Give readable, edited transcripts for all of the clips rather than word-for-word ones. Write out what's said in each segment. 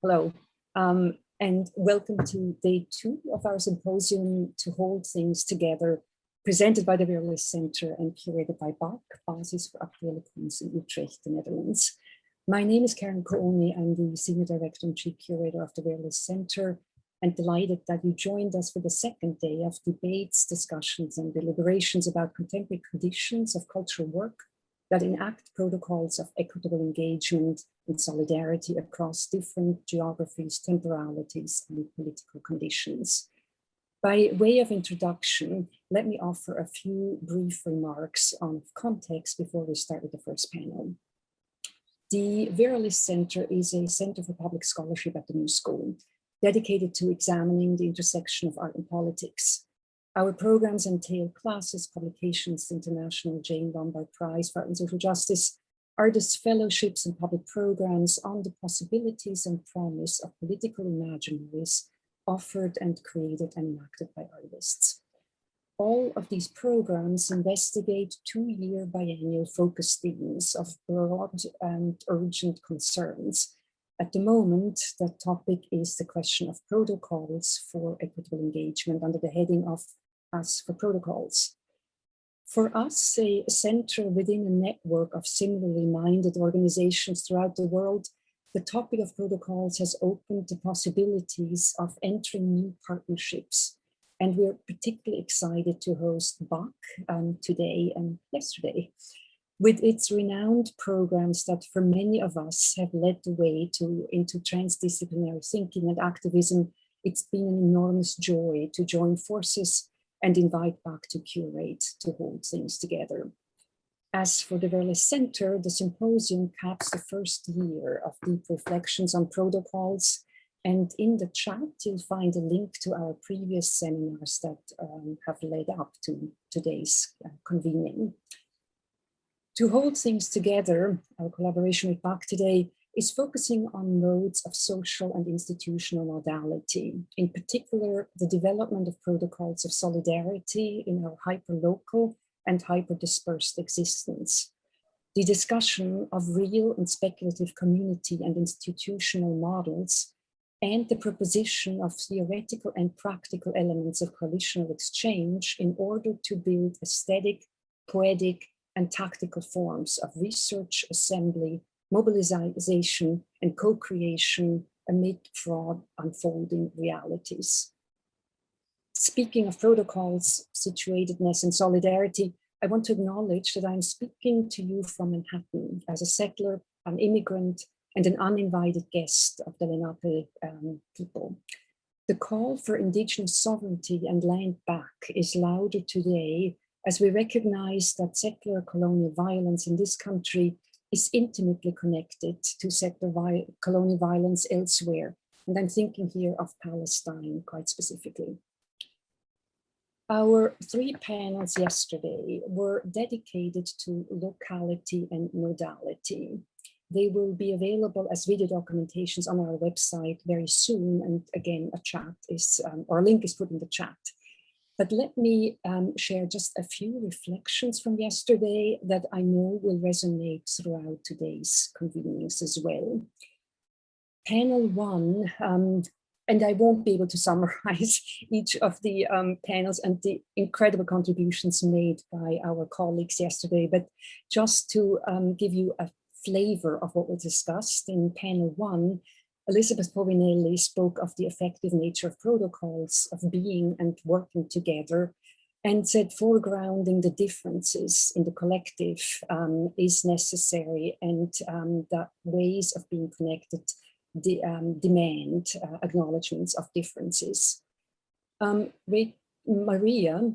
Hello, and welcome to day 2 of our symposium to hold things together, presented by the Verlis Center and curated by BAC, Basis for Archaeology in Utrecht, the Netherlands. My name is Karen Kooni. I'm the Senior Director and Chief Curator of the Verlis Center, and delighted that you joined us for the second day of debates, discussions, and deliberations about contemporary conditions of cultural work that enact protocols of equitable engagement and solidarity across different geographies, temporalities, and political conditions. By way of introduction, let me offer a few brief remarks on context before we start with the first panel. The Verlis Center is a center for public scholarship at the New School, dedicated to examining the intersection of art and politics. Our programs entail classes, publications, the International Jane Lombard Prize for Art and Social Justice, artists' fellowships, and public programs on the possibilities and promise of political imaginaries offered and created and enacted by artists. All of these programs investigate 2-year biennial focus themes of broad and urgent concerns. At the moment, the topic is the question of protocols for equitable engagement under the heading of As for Protocols. For us, a center within a network of similarly minded organizations throughout the world, the topic of protocols has opened the possibilities of entering new partnerships. And we're particularly excited to host BAC today and yesterday, with its renowned programs that for many of us have led the way into transdisciplinary thinking and activism. It's been an enormous joy to join forces and invite BAC to curate, to hold things together. As for the Verlis Center, the symposium caps the first year of deep reflections on protocols. And in the chat, you'll find a link to our previous seminars that have led up to today's convening. To hold things together, our collaboration with BAC today is focusing on modes of social and institutional modality, in particular, the development of protocols of solidarity in our hyperlocal and hyper-dispersed existence, the discussion of real and speculative community and institutional models, and the proposition of theoretical and practical elements of coalitional exchange in order to build aesthetic, poetic, and tactical forms of research, assembly, mobilization, and co-creation amid broad unfolding realities. Speaking of protocols, situatedness, and solidarity, I want to acknowledge that I'm speaking to you from Manhattan as a settler, an immigrant, and an uninvited guest of the Lenape people. The call for indigenous sovereignty and land back is louder today as we recognize that settler colonial violence in this country is intimately connected to settler colonial violence elsewhere. And I'm thinking here of Palestine quite specifically. Our 3 panels yesterday were dedicated to locality and modality. They will be available as video documentations on our website very soon. And again, a chat is, or a link is put in the chat. But let me share just a few reflections from yesterday that I know will resonate throughout today's convenings as well. Panel 1, and I won't be able to summarize each of the panels and the incredible contributions made by our colleagues yesterday, but just to give you a flavor of what was discussed in panel 1, Elizabeth Povinelli spoke of the effective nature of protocols of being and working together, and said foregrounding the differences in the collective is necessary, and that ways of being connected demand acknowledgements of differences. Maria,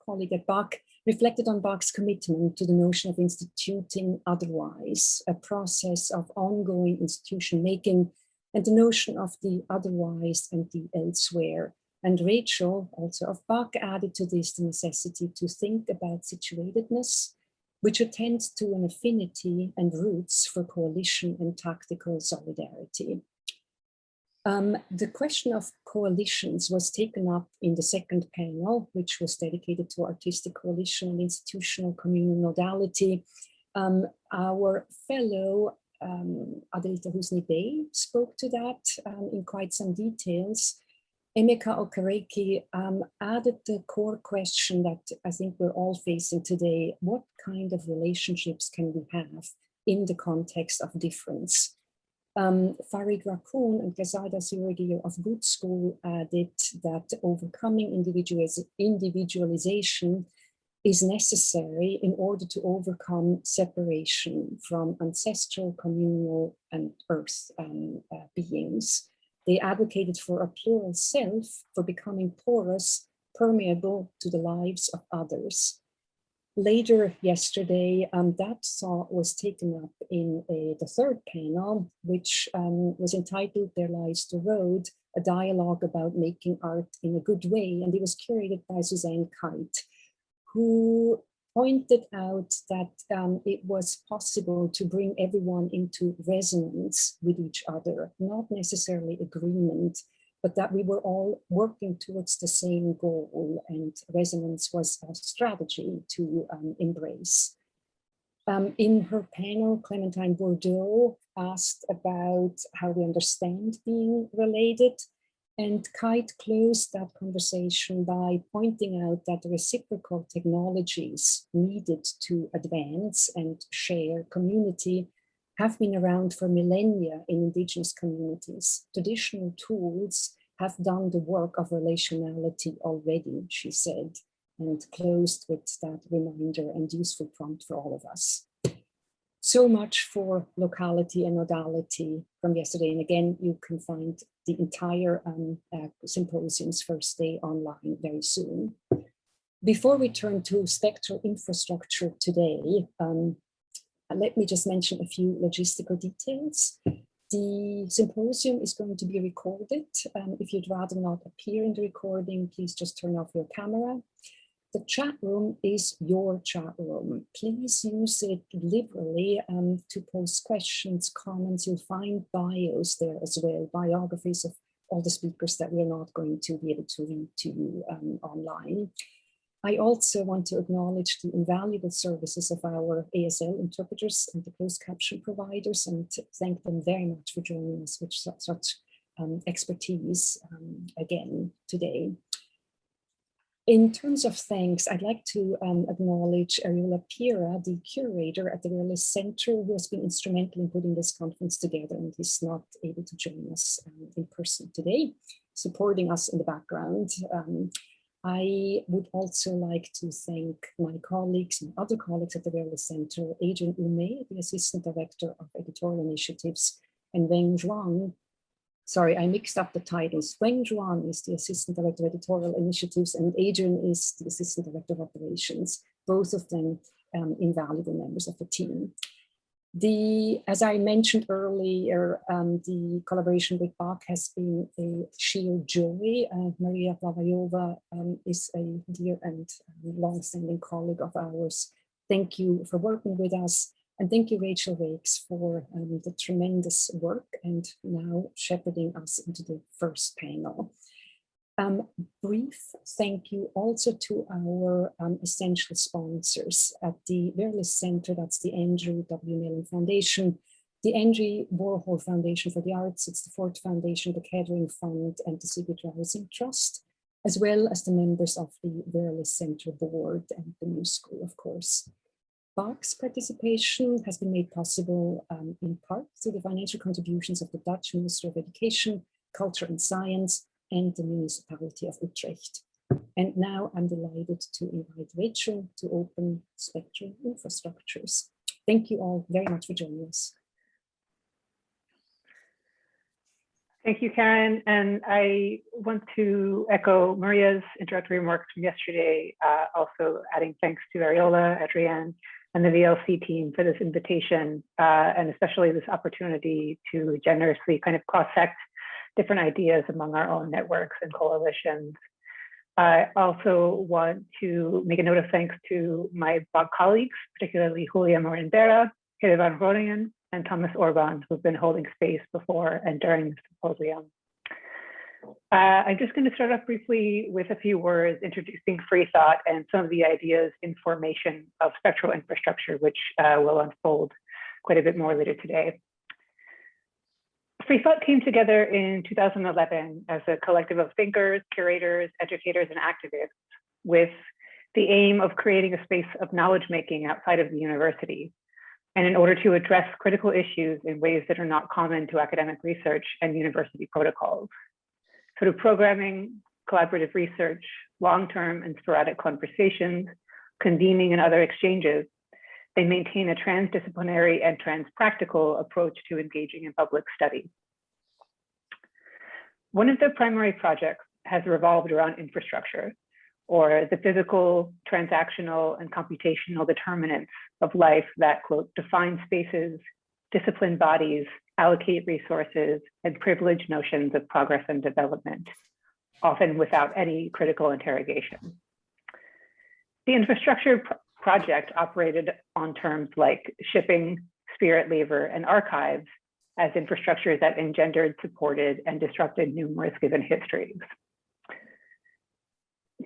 colleague at BAC, reflected on BAC's commitment to the notion of instituting otherwise, a process of ongoing institution making, and the notion of the otherwise and the elsewhere. And Rachel, also of BAC, added to this the necessity to think about situatedness, which attends to an affinity and roots for coalition and tactical solidarity. The question of coalitions was taken up in the second panel, which was dedicated to artistic coalition and institutional communal modality. Our fellow Adelita Husni-Bey spoke to that in quite some details. Emeka Okereke added the core question that I think we're all facing today. What kind of relationships can we have in the context of difference? Farid Raccoon and Gazada Zurigir of Good School added that overcoming individualization is necessary in order to overcome separation from ancestral, communal, and earth beings. They advocated for a plural self, for becoming porous, permeable to the lives of others. Later yesterday, that thought was taken up in the third panel, which was entitled There Lies the Road, a dialogue about making art in a good way. And it was curated by Suzanne Kite, who pointed out that it was possible to bring everyone into resonance with each other, not necessarily agreement, but that we were all working towards the same goal, and resonance was a strategy to embrace. In her panel, Clementine Bourdeau asked about how we understand being related, and Kite closed that conversation by pointing out that the reciprocal technologies needed to advance and share community have been around for millennia in indigenous communities. Traditional tools have done the work of relationality already, she said, and closed with that reminder and useful prompt for all of us. So much for locality and modality from yesterday. And again, you can find the entire symposium's first day online very soon. Before we turn to spectral infrastructure today, let me just mention a few logistical details. The symposium is going to be recorded. If you'd rather not appear in the recording, please just turn off your camera. The chat room is your chat room. Please use it liberally to post questions, comments. You'll find bios there as well, biographies of all the speakers that we're not going to be able to read to you online. I also want to acknowledge the invaluable services of our ASL interpreters and the closed caption providers, and thank them very much for joining us with such expertise again today. In terms of thanks, I'd like to acknowledge Ariola Pira, the curator at the Verlis Center, who has been instrumental in putting this conference together and is not able to join us in person today, supporting us in the background. I would also like to thank my colleagues and other colleagues at the Verlis Center, Adrian Ume, the Assistant Director of Editorial Initiatives, and Weng Zhuang. Sorry, I mixed up the titles. Weng Zhuang is the Assistant Director of Editorial Initiatives, and Adrian is the Assistant Director of Operations, both of them invaluable members of the team. As I mentioned earlier, the collaboration with Bach has been a sheer joy. Maria Plavayova is a dear and long-standing colleague of ours. Thank you for working with us. And thank you, Rachel Wakes, for the tremendous work and now shepherding us into the first panel. Brief thank you also to our essential sponsors at the Verlis Center. That's the Andrew W. Mellon Foundation, the Angie Warhol Foundation for the Arts, it's the Ford Foundation, the Kettering Fund, and the Sigrid Rousing Trust, as well as the members of the Verlis Center board and the New School, of course. Bach's participation has been made possible in part through the financial contributions of the Dutch Ministry of Education, Culture and Science, and the municipality of Utrecht. And now I'm delighted to invite Rachel to open Spectral Infrastructures. Thank you all very much for joining us. Thank you, Karen. And I want to echo Maria's introductory remarks from yesterday, also adding thanks to Ariola, Adrienne, and the VLC team for this invitation, and especially this opportunity to generously kind of cross-sect different ideas among our own networks and coalitions. I also want to make a note of thanks to my Bach colleagues, particularly Julia Morindera, Hede van Groningen, and Thomas Orban, who've been holding space before and during the symposium. I'm just going to start off briefly with a few words introducing free thought and some of the ideas in formation of spectral infrastructure, which will unfold quite a bit more later today. Free Thought came together in 2011 as a collective of thinkers, curators, educators, and activists with the aim of creating a space of knowledge making outside of the university, and in order to address critical issues in ways that are not common to academic research and university protocols. Through programming, collaborative research, long-term and sporadic conversations, convening and other exchanges, they maintain a transdisciplinary and transpractical approach to engaging in public study. One of the primary projects has revolved around infrastructure, or the physical, transactional, and computational determinants of life that, quote, define spaces, discipline bodies, allocate resources, and privilege notions of progress and development, often without any critical interrogation. The infrastructure project operated on terms like shipping, spirit labor, and archives as infrastructures that engendered, supported, and disrupted numerous given histories.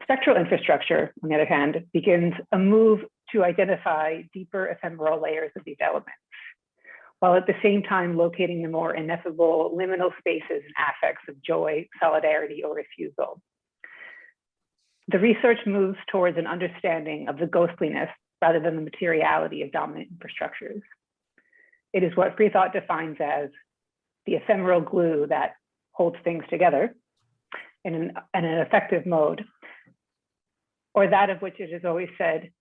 Spectral infrastructure, on the other hand, begins a move to identify deeper ephemeral layers of these elements, while at the same time locating the more ineffable liminal spaces and affects of joy, solidarity, or refusal. The research moves towards an understanding of the ghostliness rather than the materiality of dominant infrastructures. It is what Free Thought defines as the ephemeral glue that holds things together in an effective mode, or that of which it is always said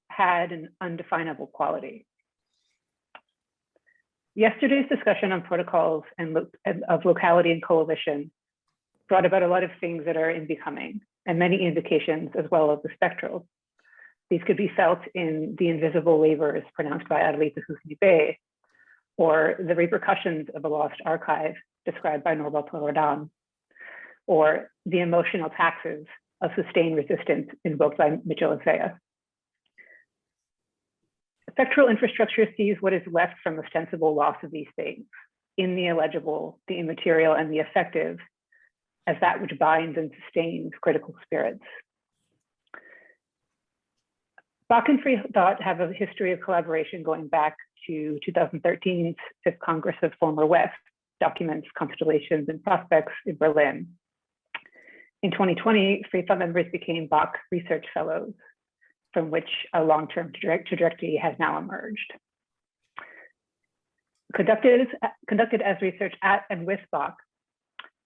had an undefinable quality. Yesterday's discussion on protocols and of locality and coalition brought about a lot of things that are in becoming, and many indications as well of the spectral. These could be felt in the invisible waivers pronounced by Adelita Husni-Bey, or the repercussions of a lost archive described by Norbert Rodan, or the emotional taxes of sustained resistance invoked by Mitchell and Faya. Spectral infrastructure sees what is left from ostensible loss of these things in the illegible, the immaterial, and the effective as that which binds and sustains critical spirits. Bach and Free Thought have a history of collaboration going back to 2013's Fifth Congress of Former West, Documents, Constellations, and Prospects in Berlin. In 2020, Free Thought members became Bach Research Fellows, from which a long-term trajectory has now emerged. Conducted as research at and with Bach,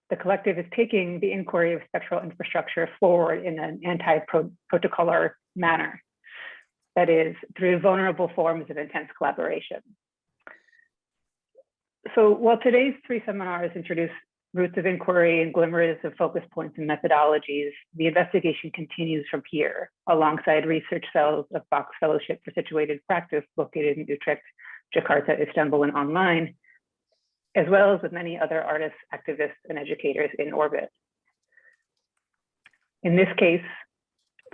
the collective is taking the inquiry of spectral infrastructure forward in an anti-protocolar manner, that is, through vulnerable forms of intense collaboration. So while today's three seminars introduce roots of inquiry and glimmers of focus points and methodologies, the investigation continues from here, alongside research cells of Bach's Fellowship for Situated Practice located in Utrecht, Jakarta, Istanbul, and online, as well as with many other artists, activists, and educators in orbit. In this case,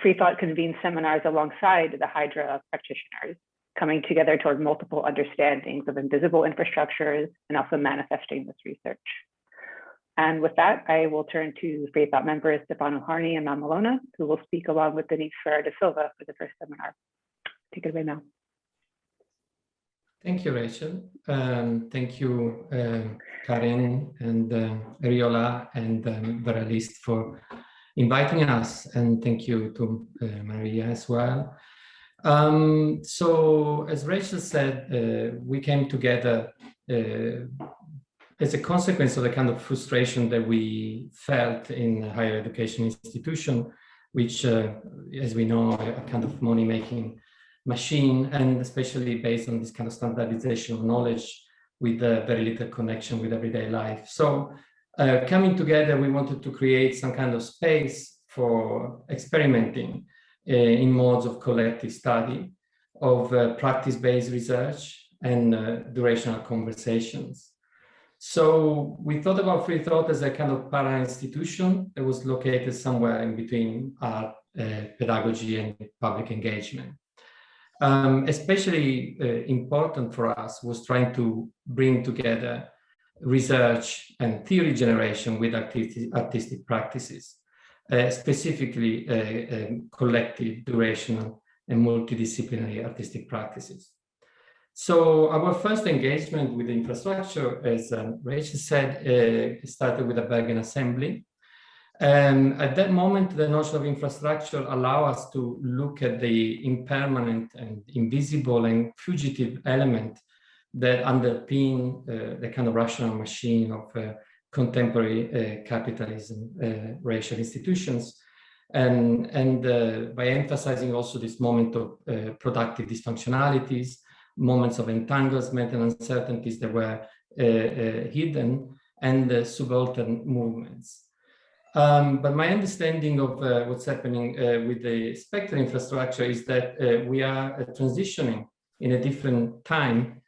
Free Thought convenes seminars alongside the Hydra of practitioners, coming together toward multiple understandings of invisible infrastructures and also manifesting this research. And with that, I will turn to Free Thought members Stefano Harney and Mel Malona, who will speak along with Denise Ferreira da Silva for the first seminar. Take it away, Mel. Thank you, Rachel. Thank you, Karen and Ariola and Veralist for inviting us. And thank you to Maria as well. So as Rachel said, we came together as a consequence of the kind of frustration that we felt in a higher education institution, which, as we know, a kind of money-making machine, and especially based on this kind of standardization of knowledge with very little connection with everyday life. So coming together, we wanted to create some kind of space for experimenting in modes of collective study, of practice-based research and durational conversations. So we thought about Free Thought as a kind of para-institution that was located somewhere in between art, pedagogy, and public engagement. Especially important for us was trying to bring together research and theory generation with artistic practices, specifically collective, durational, and multidisciplinary artistic practices. So our first engagement with the infrastructure, as Rachel said, started with a Bergen assembly. At that moment, the notion of infrastructure allows us to look at the impermanent and invisible and fugitive element that underpin the kind of rational machine of contemporary capitalism, racial institutions. And by emphasizing also this moment of productive dysfunctionalities, moments of entanglement and uncertainties that were hidden, and subaltern movements. But my understanding of what's happening with the Spectral infrastructure is that we are transitioning in a different time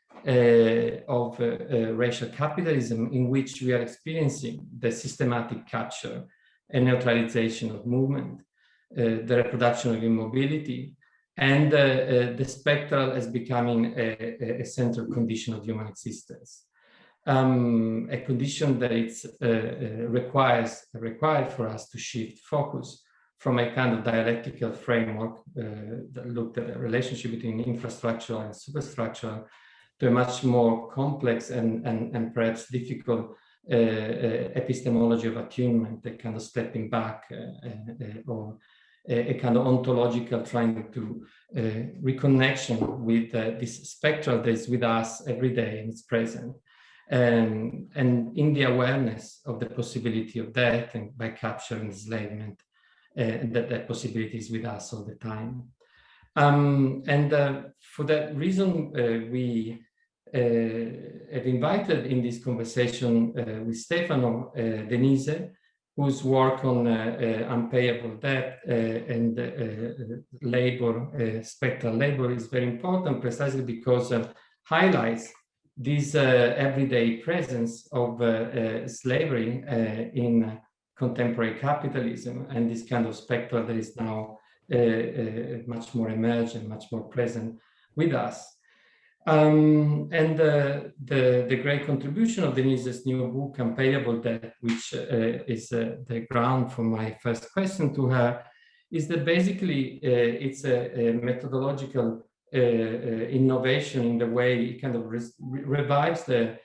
of racial capitalism, in which we are experiencing the systematic capture and neutralization of movement, the reproduction of immobility, and the spectral as becoming a central condition of human existence. A condition that it's required for us to shift focus from a kind of dialectical framework that looked at the relationship between infrastructure and superstructure to a much more complex and perhaps difficult epistemology of attunement, a kind of stepping back or a kind of ontological trying to reconnection with this spectral that is with us every day and it's present. And in the awareness of the possibility of death and by capture and enslavement, that possibility is with us all the time. For that reason, we have invited in this conversation with Stefano Denise, whose work on unpayable debt and labor, spectral labor is very important precisely because it highlights this everyday presence of slavery in contemporary capitalism and this kind of spectral that is now much more emergent, much more present with us. And the great contribution of Denise's new book, Unpayable Debt, which is the ground for my first question to her, is that basically it's a methodological innovation in the way it kind of revives the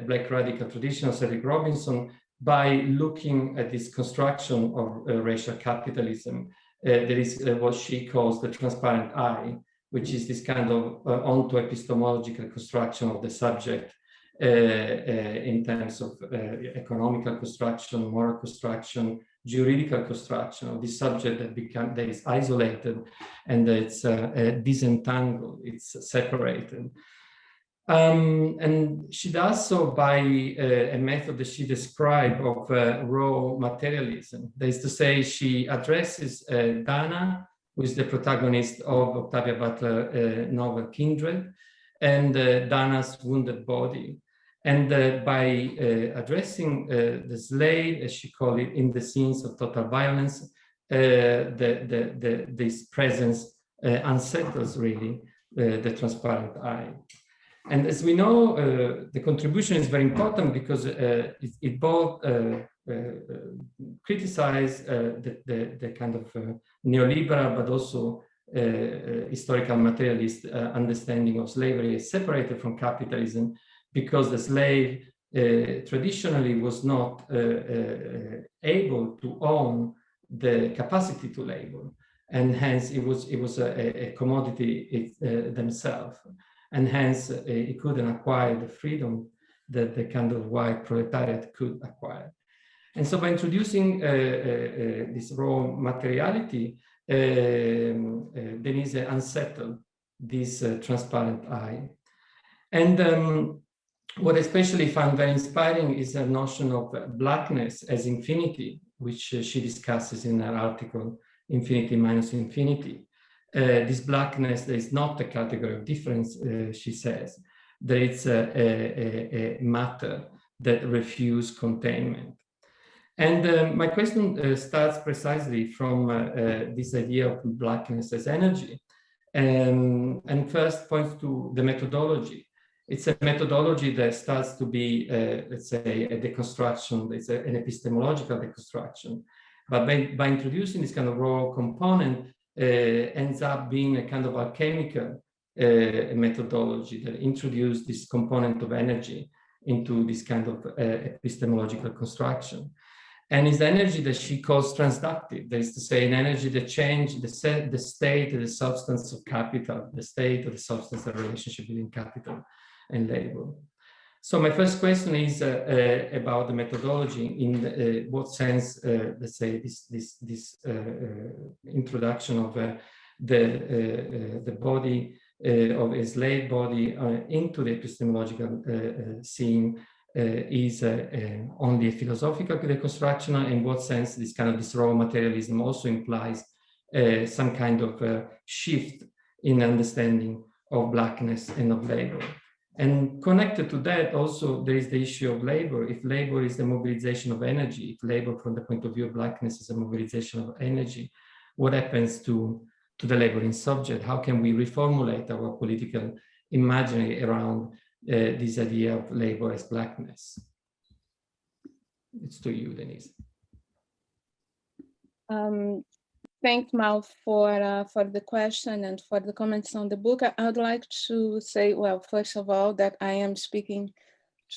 Black radical tradition of Cedric Robinson by looking at this construction of racial capitalism. That is what she calls the transparent eye, which is this kind of onto-epistemological construction of the subject in terms of economical construction, moral construction, juridical construction of this subject that is isolated and it's disentangled, it's separated. And she does so by a method that she described of raw materialism. That is to say, she addresses Dana, who is the protagonist of Octavia Butler's novel Kindred, and Dana's wounded body. And by addressing the slave, as she called it, in the scenes of total violence, this presence unsettles really the transparent eye. And as we know, the contribution is very important because it both criticizes the kind of neoliberal, but also historical materialist understanding of slavery as separated from capitalism, because the slave traditionally was not able to own the capacity to labor, and hence it was a commodity themselves. And hence, it couldn't acquire the freedom that the kind of white proletariat could acquire. And so by introducing this raw materiality, Denise unsettled this transparent eye. And what I especially found very inspiring is the notion of blackness as infinity, which she discusses in her article, Infinity minus Infinity. This blackness is not a category of difference, she says, that it's a matter that refuses containment. And my question starts precisely from this idea of blackness as energy, and first points to the methodology. It's a methodology that starts to be, let's say, a deconstruction. It's an epistemological deconstruction. But by introducing this kind of raw component, ends up being a kind of alchemical methodology that introduced this component of energy into this kind of epistemological construction. And it's energy that she calls transductive. That is to say, an energy that changes the state, the substance of capital, the state of the substance of the relationship between capital and labor. So my first question is about the methodology. In what sense, let's say, this introduction of the body of a slave body into the epistemological scene is only a philosophical deconstruction, and in what sense this kind of this raw materialism also implies some kind of shift in understanding of blackness and of labor. And connected to that also there is the issue of labor. If labor is the mobilization of energy, if labor from the point of view of blackness is a mobilization of energy, what happens to the laboring subject? How can we reformulate our political imaginary around this idea of labor as blackness? It's to you, Denise. Thanks, Mal, for the question and for the comments on the book. I would like to say, well, first of all, that I am speaking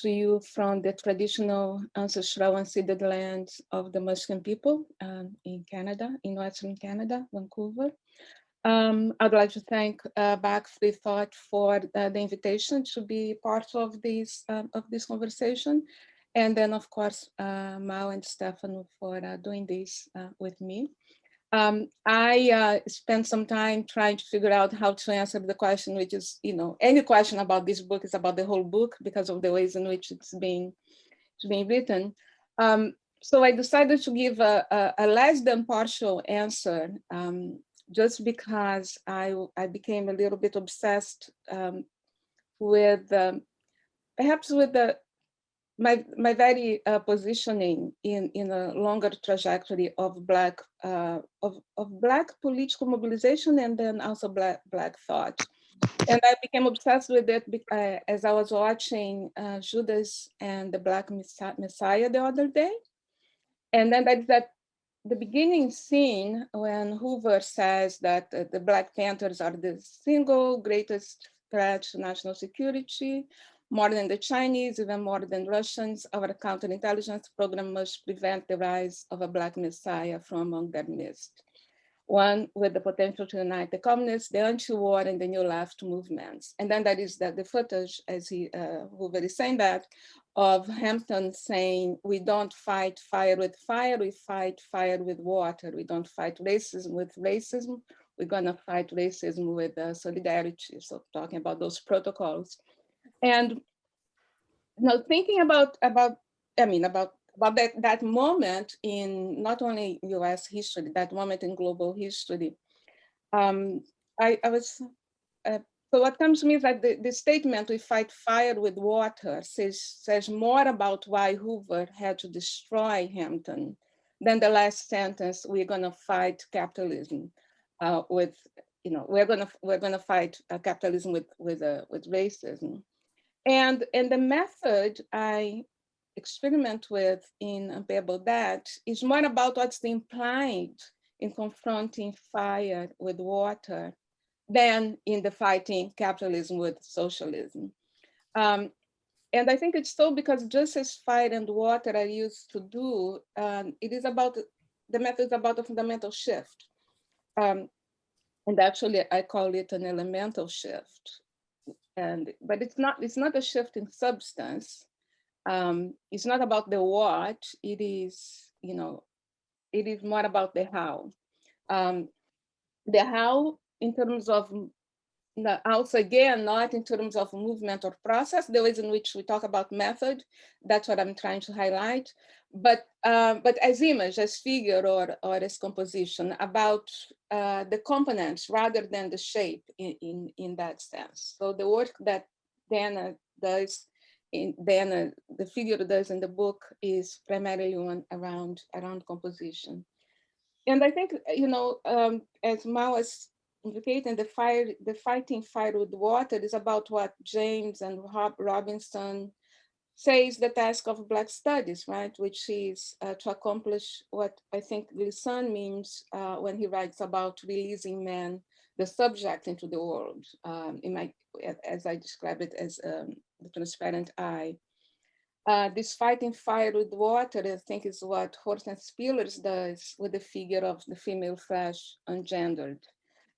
to you from the traditional ancestral unceded lands of the Musqueam people in Canada, in Western Canada, Vancouver. I'd like to thank Back Free Thought for the invitation to be part of this conversation. And then, of course, Mal and Stefano for doing this with me. I spent some time trying to figure out how to answer the question, which is, any question about this book is about the whole book because of the ways in which it's being written. So I decided to give a less than partial answer, just because I became a little bit obsessed with, perhaps with my very positioning in a longer trajectory of Black political mobilization and then also Black thought. And I became obsessed with it as I was watching Judas and the Black Messiah the other day. And then that the beginning scene when Hoover says that the Black Panthers are the single greatest threat to national security, more than the Chinese, even more than Russians, our counterintelligence program must prevent the rise of a Black Messiah from among their midst. One with the potential to unite the communists, the anti-war, and the new left movements. And then that is the footage, as Hoover is saying that, of Hampton saying, we don't fight fire with fire, we fight fire with water. We don't fight racism with racism, we're gonna fight racism with solidarity. So talking about those protocols. And thinking about that moment in not only US history, that moment in global history, so what comes to me is that the statement, we fight fire with water, says more about why Hoover had to destroy Hampton than the last sentence, we're gonna fight capitalism we're gonna fight capitalism with racism. And the method I experiment with in Unpayable Debt is more about what's implied in confronting fire with water than in the fighting capitalism with socialism. And I think it's so because just as fire and water are used to do, it is about, the method is about a fundamental shift. And actually I call it an elemental shift. But it's not a shift in substance. It's not about the what, it is more about the how. The how in terms of, also again, not in terms of movement or process, the ways in which we talk about method, that's what I'm trying to highlight, but as image, as figure, or as composition, about the components rather than the shape in that sense. So the work that Dana does, the figure does in the book is primarily around composition. And I think, as Mao was indicating, the fighting fire with water is about what James and Robinson says the task of Black studies, right, which is to accomplish what I think Glissant means when he writes about releasing man, the subject, into the world, as I describe it as the transparent eye. This fighting fire with water, I think, is what Hortense Spillers does with the figure of the female flesh ungendered.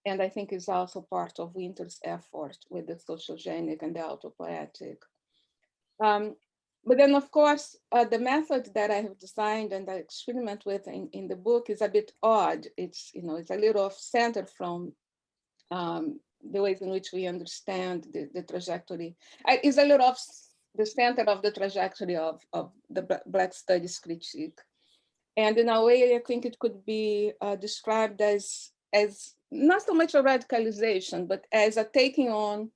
And I think is also part of Winter's effort with the sociogenic and the autopoetic. But then, of course, the method that I have designed and I experiment with in the book is a bit odd. It's, it's a little off-center from the ways in which we understand the trajectory. It's a little off the center of the trajectory of the Black studies critique. And in a way, I think it could be described as not so much a radicalization, but as a taking on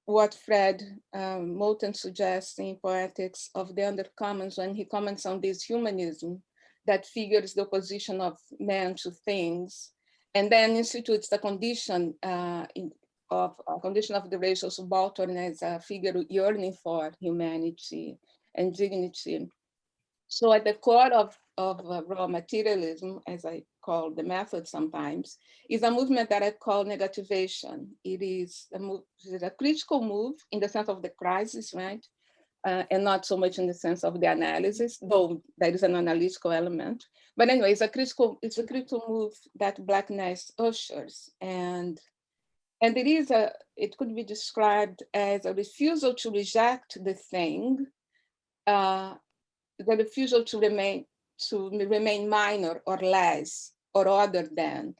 what Fred Moulton suggests in Poetics of the Undercommons when he comments on this humanism that figures the opposition of man to things, and then institutes the condition of the racial subaltern as a figure yearning for humanity and dignity. So at the core of raw materialism, as I call the method sometimes, is a movement that I call negativation. It is a critical move in the sense of the crisis, right? And not so much in the sense of the analysis, though there is an analytical element. But anyway, it's a critical move that Blackness ushers. And it could be described as a refusal to reject the thing, the refusal to remain minor or less or other than.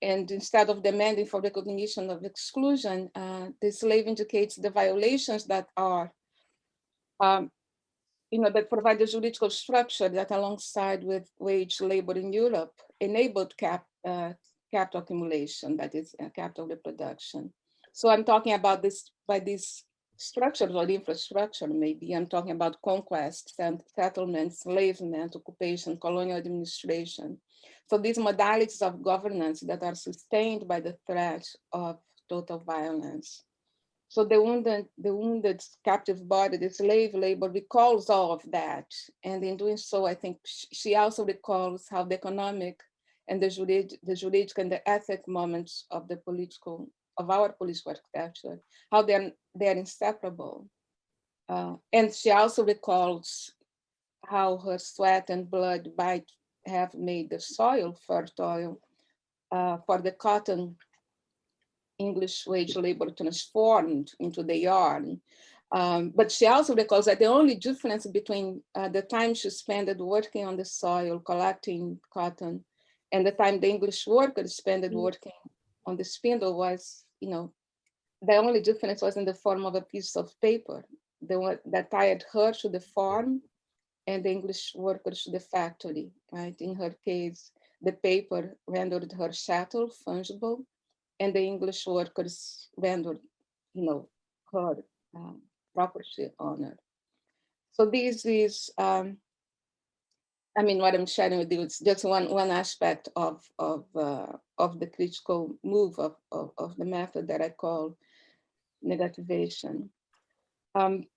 And instead of demanding for recognition of exclusion, the slave indicates the violations that are, that provide the juridical structure that alongside with wage labor in Europe enabled capital accumulation, that is capital reproduction. So I'm talking about this by these structures or infrastructure, maybe. I'm talking about conquest, settlement, enslavement, occupation, colonial administration. So these modalities of governance that are sustained by the threat of total violence. So the wounded captive body, the slave labor recalls all of that. And in doing so, I think she also recalls how the economic and the juridic and the ethic moments of the our political architecture, how they're inseparable. And she also recalls how her sweat and blood might have made the soil fertile for the cotton English wage labor transformed into the yarn. But she also recalls that the only difference between the time she spent working on the soil, collecting cotton, and the time the English workers spent working on the spindle was, the only difference was in the form of a piece of paper, the one that tied her to the farm and the English workers to the factory, right? In her case, the paper rendered her chattel fungible, and the English workers rendered, her property owner. So this is, what I'm sharing with you is just one aspect of the critical move of the method that I call negativation. But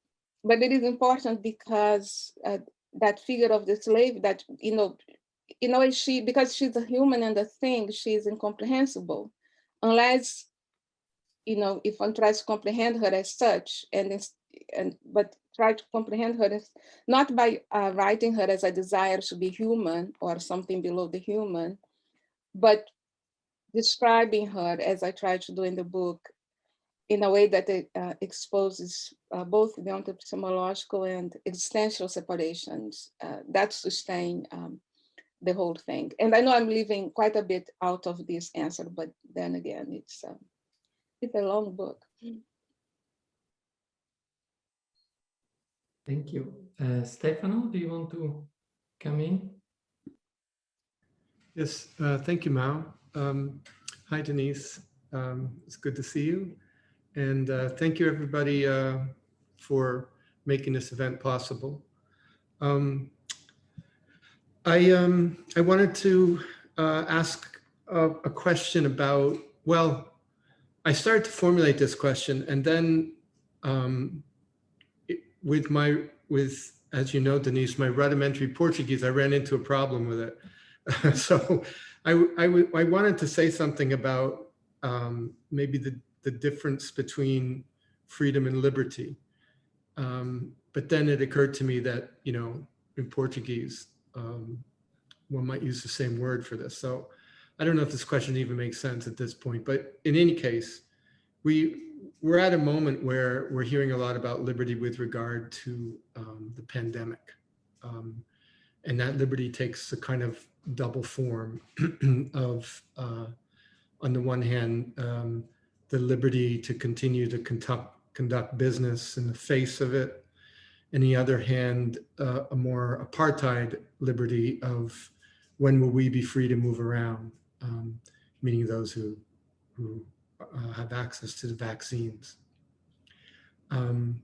it is important because that figure of the slave that, because she's a human and a thing, she's incomprehensible. Unless, if one tries to comprehend her as such, but try to comprehend her as, not by writing her as a desire to be human or something below the human, but describing her, as I try to do in the book, in a way that it exposes both the epistemological and existential separations that sustain the whole thing. And I know I'm leaving quite a bit out of this answer, but then again, it's a long book. Thank you. Stefano, do you want to come in? Yes, thank you, Mao. Hi, Denise. It's good to see you. And thank you, everybody, for making this event possible. I wanted to ask a question about, well, I started to formulate this question, and then with my as you know, Denise, my rudimentary Portuguese, I ran into a problem with it. So I wanted to say something about maybe the difference between freedom and liberty. But then it occurred to me that, you know, in Portuguese, one might use the same word for this. So I don't know if this question even makes sense at this point, but in any case, we're at a moment where we're hearing a lot about liberty with regard to the pandemic. And that liberty takes a kind of double form of, on the one hand, the liberty to continue to conduct business in the face of it. On the other hand, a more apartheid liberty of when will we be free to move around, meaning those who have access to the vaccines. And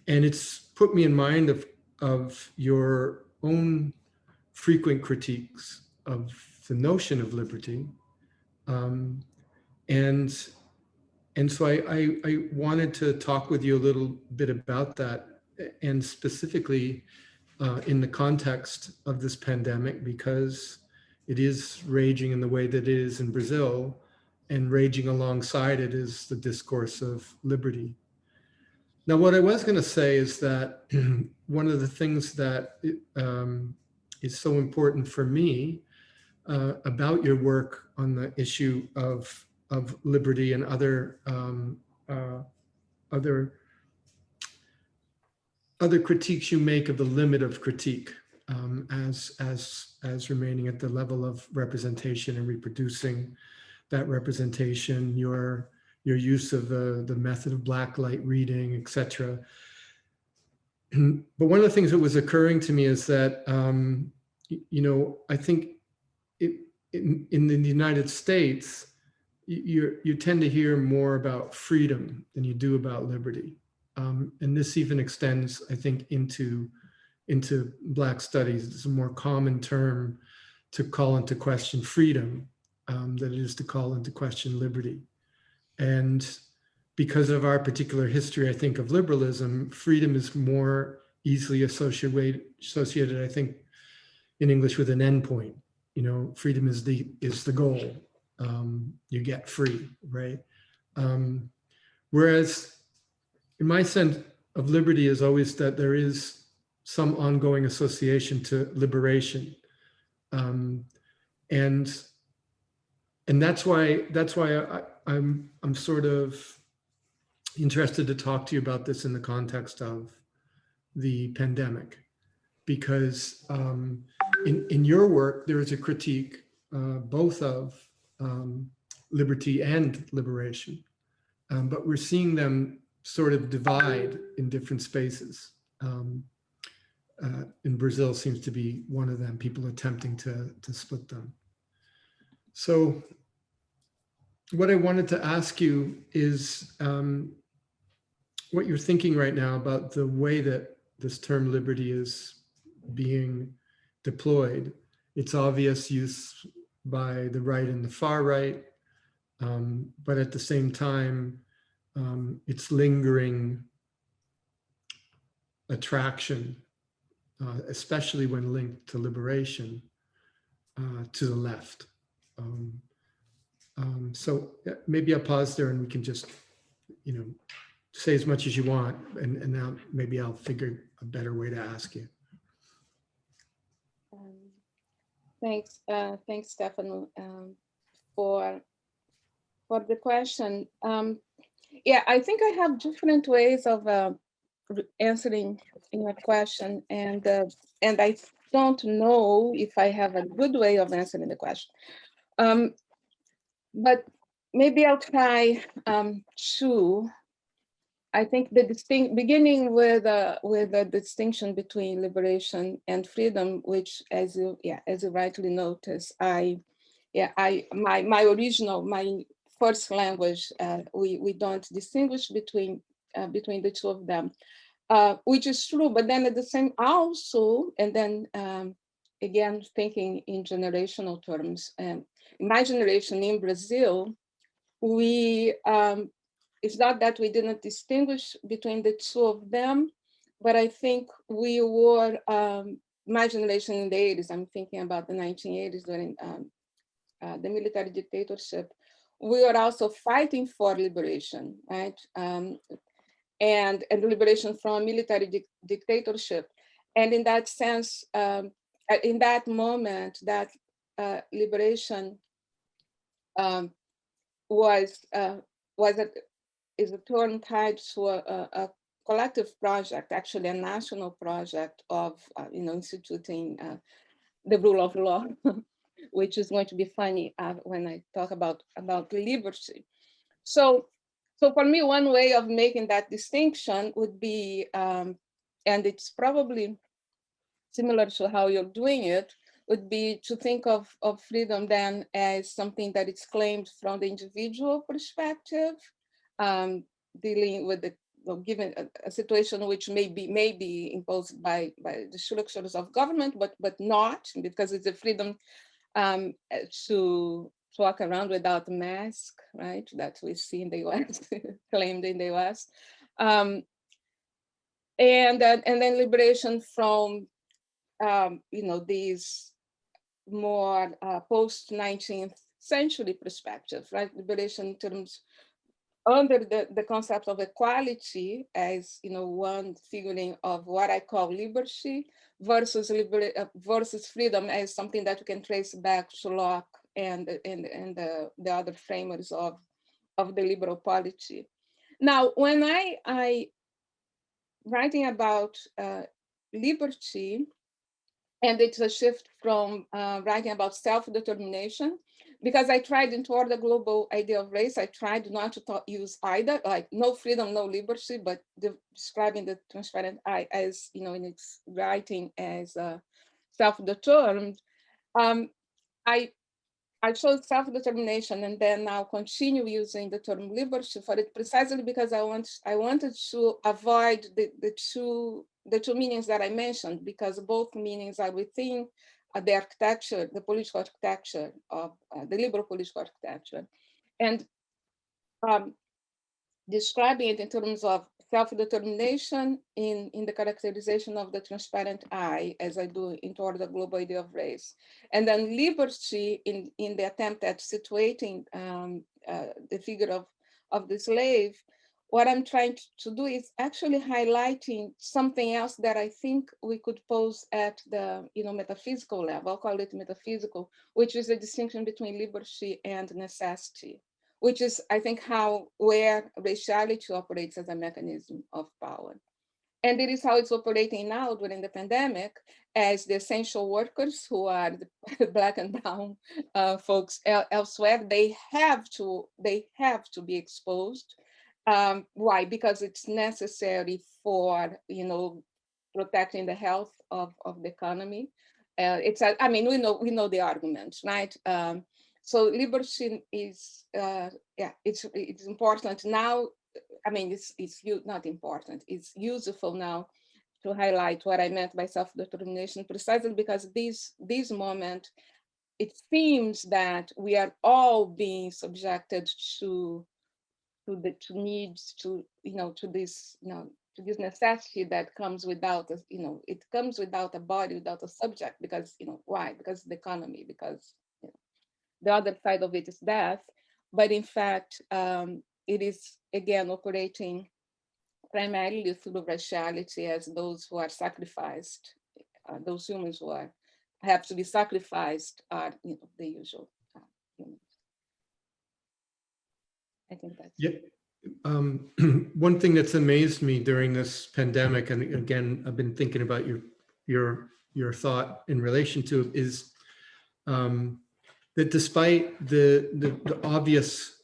it's put me in mind of your own frequent critiques of the notion of liberty. And so I wanted to talk with you a little bit about that, and specifically in the context of this pandemic, because it is raging in the way that it is in Brazil, and raging alongside it is the discourse of liberty. Now, what I was going to say is that one of the things that is so important for me about your work on the issue of liberty and other critiques you make of the limit of critique as remaining at the level of representation and reproducing that representation, your use of the method of blacklight reading, etc. But one of the things that was occurring to me is that, you know, I think in the United States, you tend to hear more about freedom than you do about liberty. And this even extends, I think, into Black studies. It's a more common term to call into question freedom than it is to call into question liberty. And because of our particular history, I think, of liberalism, freedom is more easily associated, I think, in English with an endpoint. You know, freedom is the goal. You get free, right? Whereas in my sense of liberty is always that there is some ongoing association to liberation. And that's why I'm sort of interested to talk to you about this in the context of the pandemic, because in your work there is a critique both of liberty and liberation, but we're seeing them sort of divide in different spaces. In Brazil seems to be one of them, people attempting to split them. So what I wanted to ask you is what you're thinking right now about the way that this term liberty is being deployed. It's obvious use by the right and the far right, but at the same time, it's lingering attraction, especially when linked to liberation, to the left. So maybe I'll pause there and we can just, you know, say as much as you want, and now maybe I'll figure a better way to ask you. Thanks, Stefano, for the question. Yeah, I think I have different ways of answering your question, and I don't know if I have a good way of answering the question. But maybe I'll try to. I think the beginning with a distinction between liberation and freedom, which, as you rightly notice, my first language, we don't distinguish between the two of them, which is true. But then at the same also, and then again thinking in generational terms, in my generation in Brazil, we. It's not that we didn't distinguish between the two of them, I think we were, my generation in the 80s, I'm thinking about the 1980s during the military dictatorship, we were also fighting for liberation, right? And liberation from a military dictatorship. And in that sense, in that moment, that liberation is a term tied to a collective project, actually a national project of instituting the rule of law, which is going to be funny when I talk about liberty. So for me, one way of making that distinction would be, and it's probably similar to how you're doing it, would be to think of freedom then as something that is claimed from the individual perspective, dealing with given a situation which may be imposed by the structures of government, but not, because it's a freedom to walk around without a mask, right? That we see in the US, claimed in the US. And then liberation from these more post-19th century perspective, right? Liberation in terms under the concept of equality as one figuring of what I call liberty versus freedom as something that we can trace back to Locke and the other framers of the liberal polity. Now, when I writing about liberty, and it's a shift from writing about self-determination, because I tried in toward the global idea of race, I tried not to use either, like no freedom, no liberty, but describing the transparent I as, in its writing as self-determined. I chose self-determination and then now continue using the term liberty for it precisely because I wanted to avoid the two meanings that I mentioned, because both meanings are within the architecture, the political architecture of the liberal political architecture. And describing it in terms of self-determination in the characterization of the transparent I, as I do in toward the global idea of race. And then liberty in the attempt at situating the figure of the slave. What I'm trying to do is actually highlighting something else that I think we could pose at the metaphysical level. I'll call it metaphysical, which is the distinction between liberty and necessity, which is, I think, where raciality operates as a mechanism of power. And it is how it's operating now during the pandemic, as the essential workers, who are the Black and brown folks elsewhere, they have to be exposed. Why? Because it's necessary for protecting the health of the economy. We know the arguments, right? So liberty is it's important now. I mean, it's not important. It's useful now to highlight what I meant by self-determination, precisely because this moment, it seems that we are all being subjected to needs, to this necessity that comes without it comes without a body, without a subject, because why? Because the economy, because the other side of it is death. But in fact, it is again operating primarily through raciality, as those who are sacrificed, those humans who have to be sacrificed are the usual humans. I think that's one thing that's amazed me during this pandemic, and again, I've been thinking about your thought in relation to it, is that despite the obvious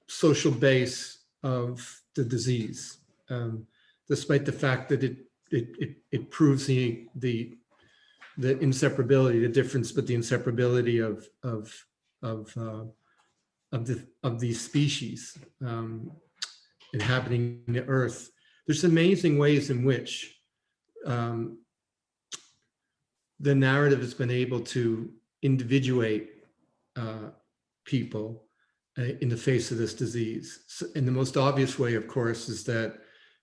social base of the disease, despite the fact that it proves the inseparability, the difference, but the inseparability of these species inhabiting the earth, there's amazing ways in which the narrative has been able to individuate people in the face of this disease. So, and the most obvious way, of course, is that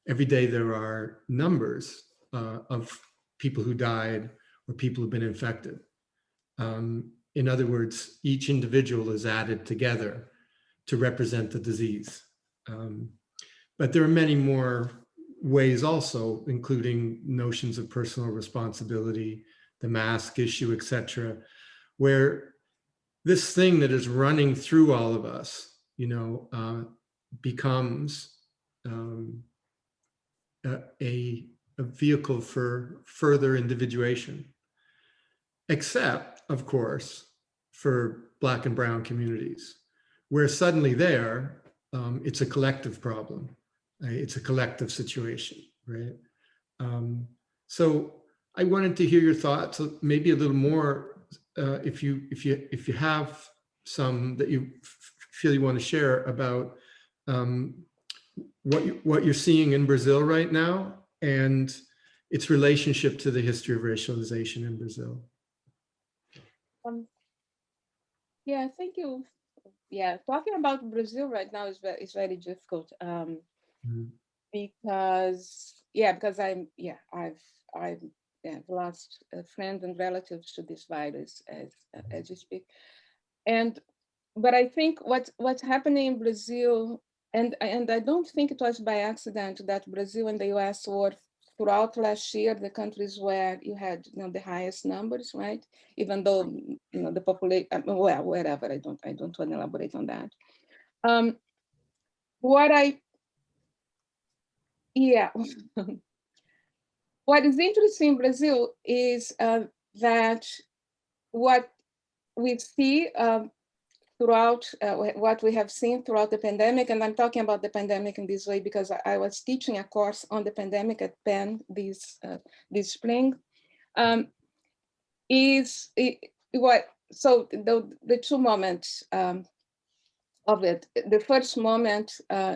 every day there are numbers of people who died or people who've been infected. In other words, each individual is added together to represent the disease. But there are many more ways also, including notions of personal responsibility, the mask issue, etc., where this thing that is running through all of us, becomes a vehicle for further individuation, except, of course, for Black and brown communities, where suddenly it's a collective problem. It's a collective situation, right? So I wanted to hear your thoughts, maybe a little more, if you have some that you feel you want to share about what you're seeing in Brazil right now and its relationship to the history of racialization in Brazil. Yeah, thank you. Yeah, talking about Brazil right now is very difficult because I've lost friends and relatives to this virus as you speak, but I think what's happening in Brazil, and I don't think it was by accident that Brazil and the US were throughout last year the countries where you had the highest numbers, right? Even though the population, well, wherever, I don't want to elaborate on that. What is interesting in Brazil is that what we see throughout what we have seen throughout the pandemic, and I'm talking about the pandemic in this way because I was teaching a course on the pandemic at Penn this spring, so the two moments of it. The first moment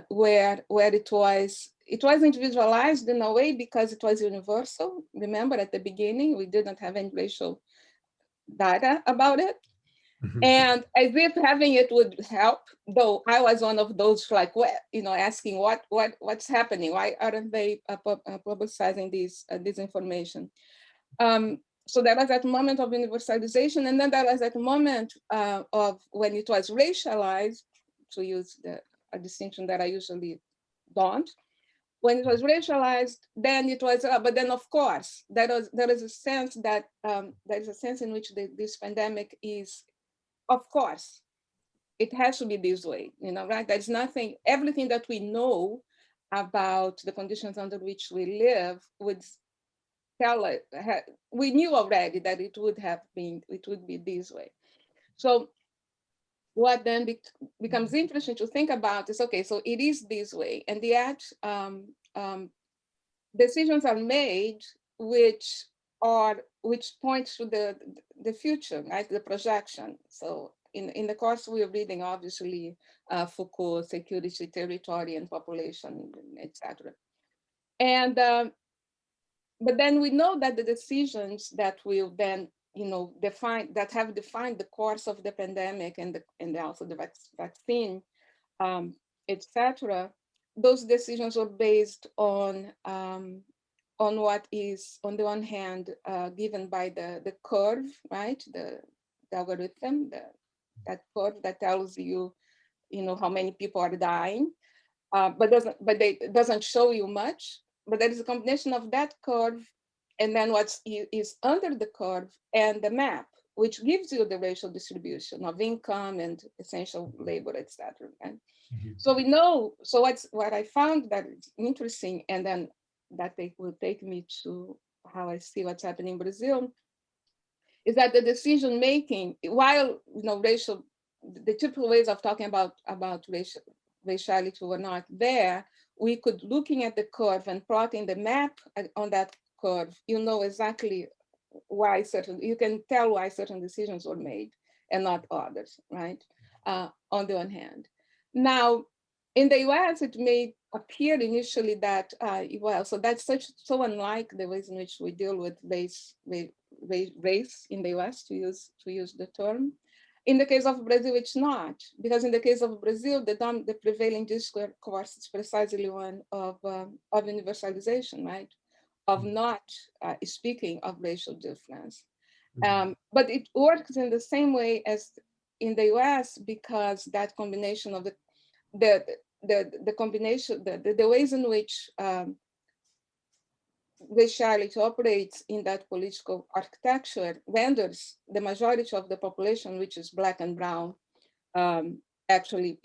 where it was individualized in a way because it was universal. Remember, at the beginning, we didn't have any racial data about it. And as if having it would help, though I was one of those asking what's happening? Why aren't they publicizing this information? So there was that moment of universalization, and then there was that moment of when it was racialized, to use a distinction that I usually don't. When it was racialized, then it was, but then of course, there is a sense that there is a sense in which this pandemic is, of course, it has to be this way, right? There's nothing, everything that we know about the conditions under which we live would tell it, we knew already that it would be this way. So what then becomes interesting to think about is, okay, so it is this way, and yet decisions are made which point to the future, right? The projection. So in the course we are reading, obviously, Foucault, security, territory, and population, etc. And but then we know that the decisions that will then have defined the course of the pandemic and also the vaccine, etc. Those decisions were based on what is, on the one hand, given by the curve, right? The algorithm, that curve that tells you, how many people are dying, but it doesn't show you much. But there is a combination of that curve and then what is under the curve and the map, which gives you the racial distribution of income and essential labor, etc. Right? So we know. So what I found that is interesting, and then that will take me to how I see what's happening in Brazil, is that the decision making, while the typical ways of talking about raciality were not there, we could, looking at the curve and plotting the map on that curve, exactly why you can tell why certain decisions were made and not others, right? On the one hand. Now, in the US, it may appear initially that, so that's so unlike the ways in which we deal with race in the US, to use the term. In the case of Brazil, it's not, because in the case of Brazil, the prevailing discourse is precisely one of universalization, right? Of not speaking of racial difference. But it works in the same way as in the US, because that combination of the combination, the ways in which raciality operates in that political architecture renders the majority of the population, which is Black and brown, actually,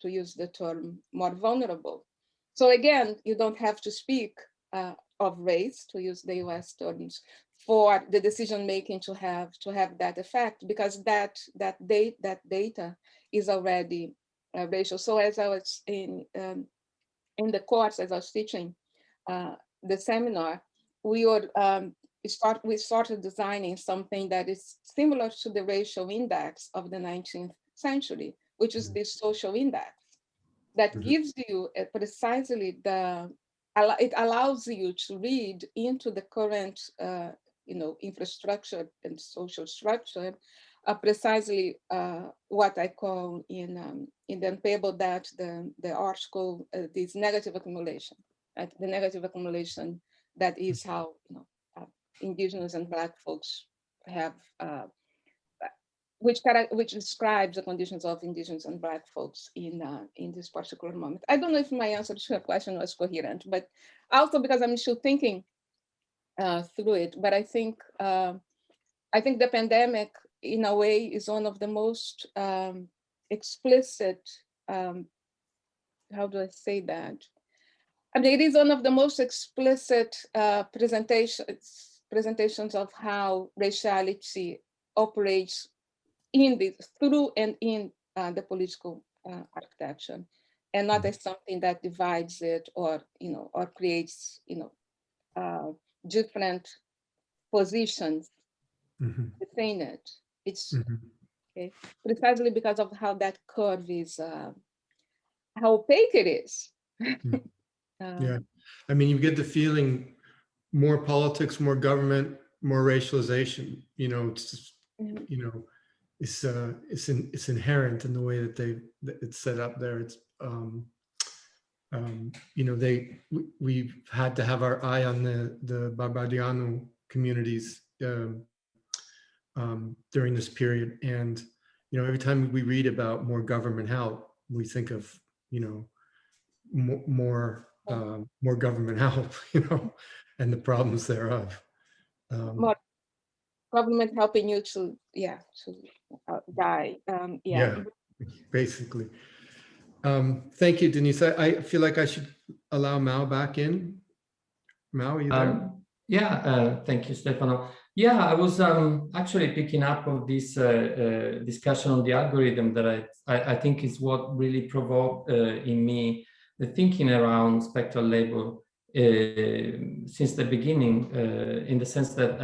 to use the term, more vulnerable. So again, you don't have to speak of race, to use the US terms, for the decision-making to have that effect, because that data is already racial. So as I was in the course, as I was teaching the seminar, we started designing something that is similar to the racial index of the 19th century, which is the social index that gives you precisely it allows you to read into the current infrastructure and social structure precisely what I call in the Unpayable Debt, the article, this negative accumulation. Right? The negative accumulation, that is how Indigenous and Black folks have, which describes the conditions of Indigenous and Black folks in this particular moment. I don't know if my answer to your question was coherent, but also because I'm still thinking through it. But I think the pandemic, in a way, is one of the most explicit. How do I say that? I mean, it is one of the most explicit presentations of how raciality operates through and in the political architecture, and not as something that divides it or creates different positions within it. It's okay, precisely because of how that curve is, how opaque it is. Yeah, I mean, you get the feeling more politics, more government, more racialization. It's inherent in the way that it's set up there. It's we've had to have our eye on the Barbadiano communities during this period, and every time we read about more government help, we think of more government help, and the problems thereof. More government helping you to die. Yeah, basically. Thank you, Denise. I feel like I should allow Mao back in. Mao, are you there? Yeah, thank you, Stefano. Yeah, I was actually picking up on this discussion on the algorithm that I think is what really provoked in me the thinking around spectral label since the beginning, in the sense that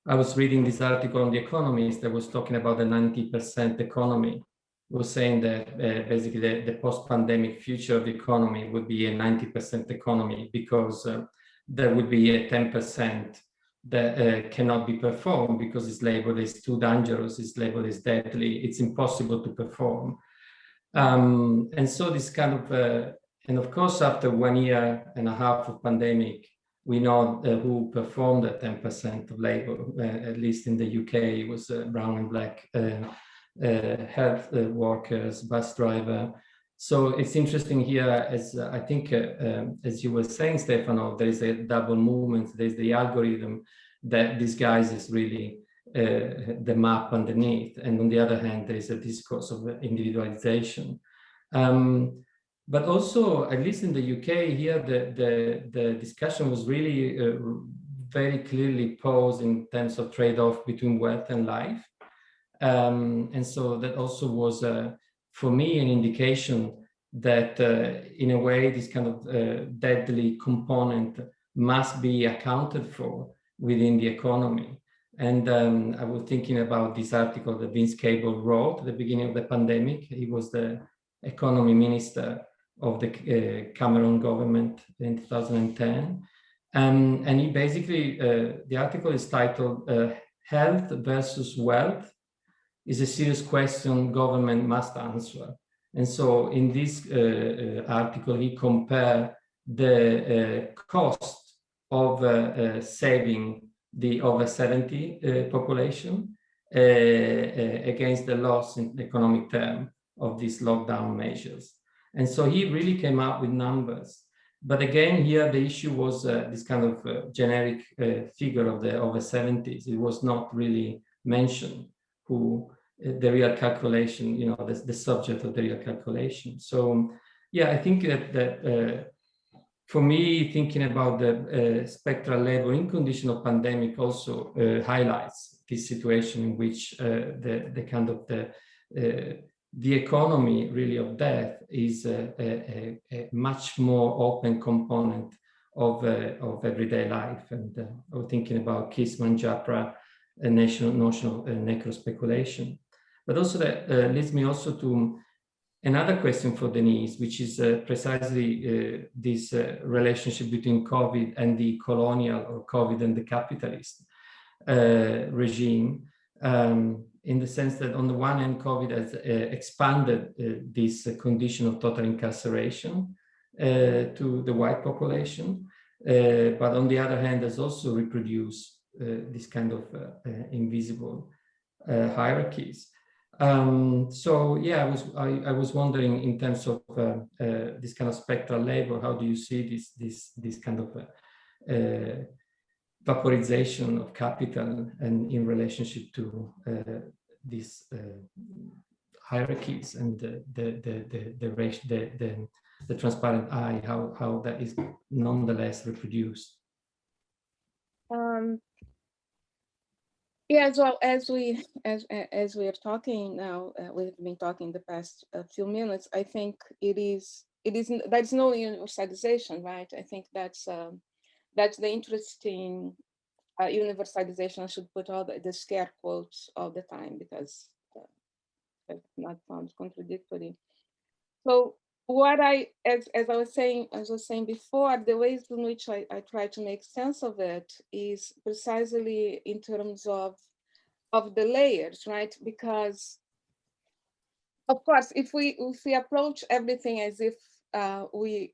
I was reading this article on the economies that was talking about the 90% economy. It was saying that basically the post-pandemic future of the economy would be a 90% economy, because there would be a 10% that cannot be performed because it's labeled as too dangerous, it's labeled as deadly, it's impossible to perform. And so this kind of, and of course, after 1.5 years of pandemic, we know who performed the 10% of labor, at least in the UK, it was brown and Black health workers, bus driver. So it's interesting here, as I think, as you were saying, Stefano, there is a double movement. There's the algorithm that disguises really the map underneath. And on the other hand, there is a discourse of individualization. But also, at least in the UK here, the discussion was really very clearly posed in terms of trade-off between wealth and life. And so that also was, for me, an indication that in a way, this kind of deadly component must be accounted for within the economy. And I was thinking about this article that Vince Cable wrote at the beginning of the pandemic. He was the economy minister of the Cameron government in 2010. And he basically, the article is titled Health versus Wealth, is a serious question government must answer. And so in this article, he compared the cost of saving the over 70 population against the loss in economic term of these lockdown measures. And so he really came up with numbers. But again, here the issue was this kind of generic figure of the over 70s. It was not really mentioned who the real calculation, you know, the subject of the real calculation. So yeah, I think that for me, thinking about the spectral labor in condition of pandemic also highlights this situation in which the kind of the economy really of death is a much more open component of everyday life. And I was thinking about Kisman Japra, a notion of necro-speculation. But also that leads me also to another question for Denise, which is precisely this relationship between COVID and the colonial, or COVID and the capitalist regime, in the sense that on the one hand, COVID has expanded this condition of total incarceration to the white population, but on the other hand, has also reproduced this kind of invisible hierarchies. So yeah, I was wondering in terms of this kind of spectral labor, how do you see this kind of vaporization of capital and in relationship to these hierarchies and the transparent eye, how that is nonetheless reproduced? Yeah, well, as we are talking now, we've been talking the past few minutes. I think there's no universalization, right? I think that's the interesting universalization. I should put all the scare quotes all the time because it not sounds contradictory. So what as I was saying before, the ways in which I try to make sense of it is precisely in terms of the layers, right? Because of course, if we approach everything as if we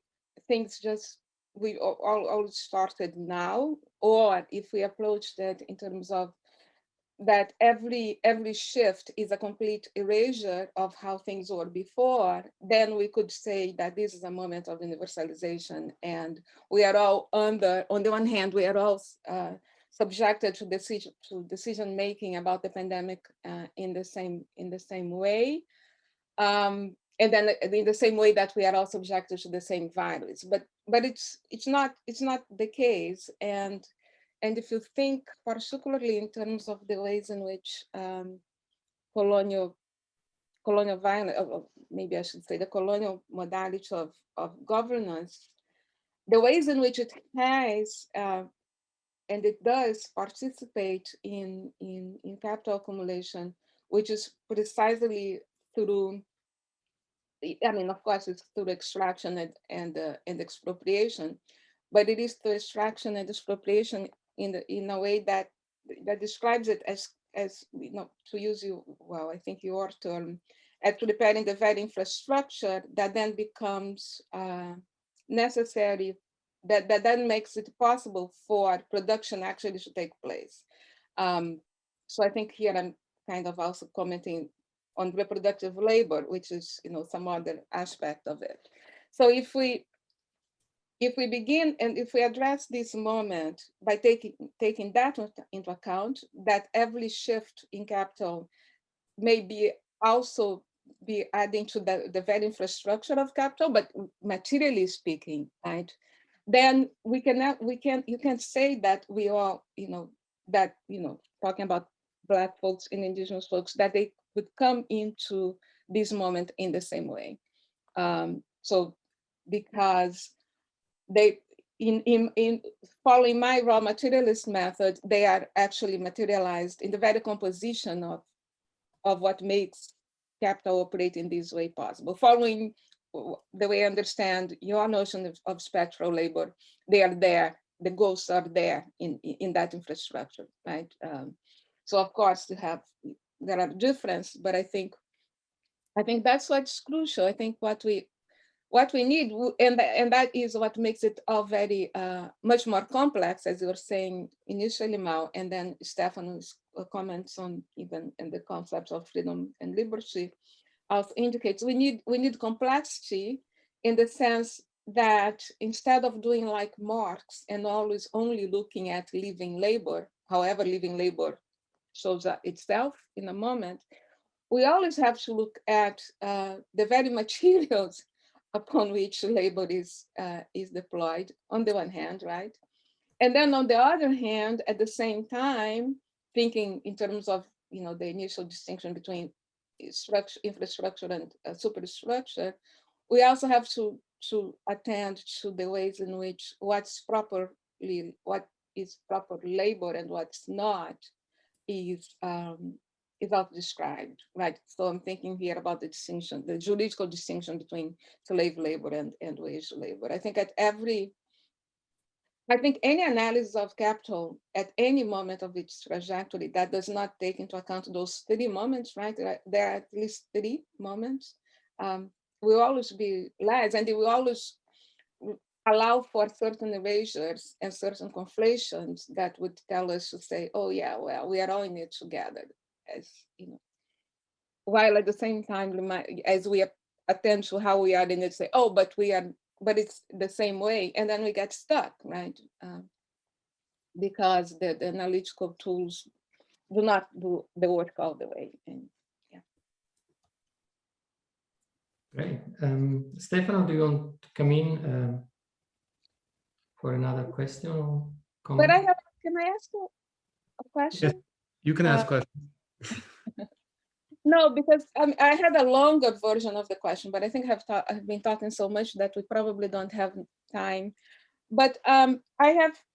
all started now, or if we approach that in terms of that every shift is a complete erasure of how things were before, then we could say that this is a moment of universalization, and we are all on the one hand, we are all subjected to decision making about the pandemic in the same way, and then in the same way that we are all subjected to the same virus. But it's not the case, and if you think particularly in terms of the ways in which colonial violence, maybe I should say the colonial modality of governance, the ways in which it has and it does participate in capital accumulation, which is precisely through, I mean, of course, it's through extraction and expropriation, but it is through extraction and expropriation in a way that describes it as you know, to use I think your term, as preparing the very infrastructure that then becomes necessary, that then makes it possible for production actually to take place. So I think here I'm kind of also commenting on reproductive labor, which is, you know, some other aspect of it. So if we begin and if we address this moment by taking that into account, that every shift in capital may be also be adding to the very infrastructure of capital, but materially speaking, right? Then you can say that we all, talking about Black folks and Indigenous folks, that they could come into this moment in the same way. So because they, in following my raw materialist method, they are actually materialized in the very composition of what makes capital operate in this way possible. Following the way I understand your notion of spectral labor, they are there, the ghosts are there in that infrastructure, right? So of course, to have there are differences, but I think that's what's crucial. I think what we need, and that is what makes it all very much more complex, as you were saying initially, Mao, and then Stefano's comments on even in the concepts of freedom and liberty also indicates we need complexity, in the sense that instead of doing like Marx and always only looking at living labor, however living labor shows itself in a moment, we always have to look at the very materials upon which labor is deployed, on the one hand, right? And then on the other hand, at the same time, thinking in terms of, you know, the initial distinction between structure, infrastructure and superstructure, we also have to attend to the ways in which what is proper labor and what's not is also described, right? So I'm thinking here about the distinction, the juridical distinction between slave labor and wage labor. I think any analysis of capital at any moment of its trajectory that does not take into account those 3 moments, right? There are at least 3 moments. Will always be less, and it will always allow for certain erasures and certain conflations that would tell us to say, oh yeah, well, we are all in it together, as you know. While at the same time, as we attend to how we are in it, say, oh, but it's the same way, and then we get stuck, right? Because the analytical tools do not do the work all the way. And yeah. Great. Stefano, do you want to come in for another question or comment? But can I ask a question? Yes, you can ask questions. No, because I had a longer version of the question, but I think I've been talking so much that we probably don't have time. But I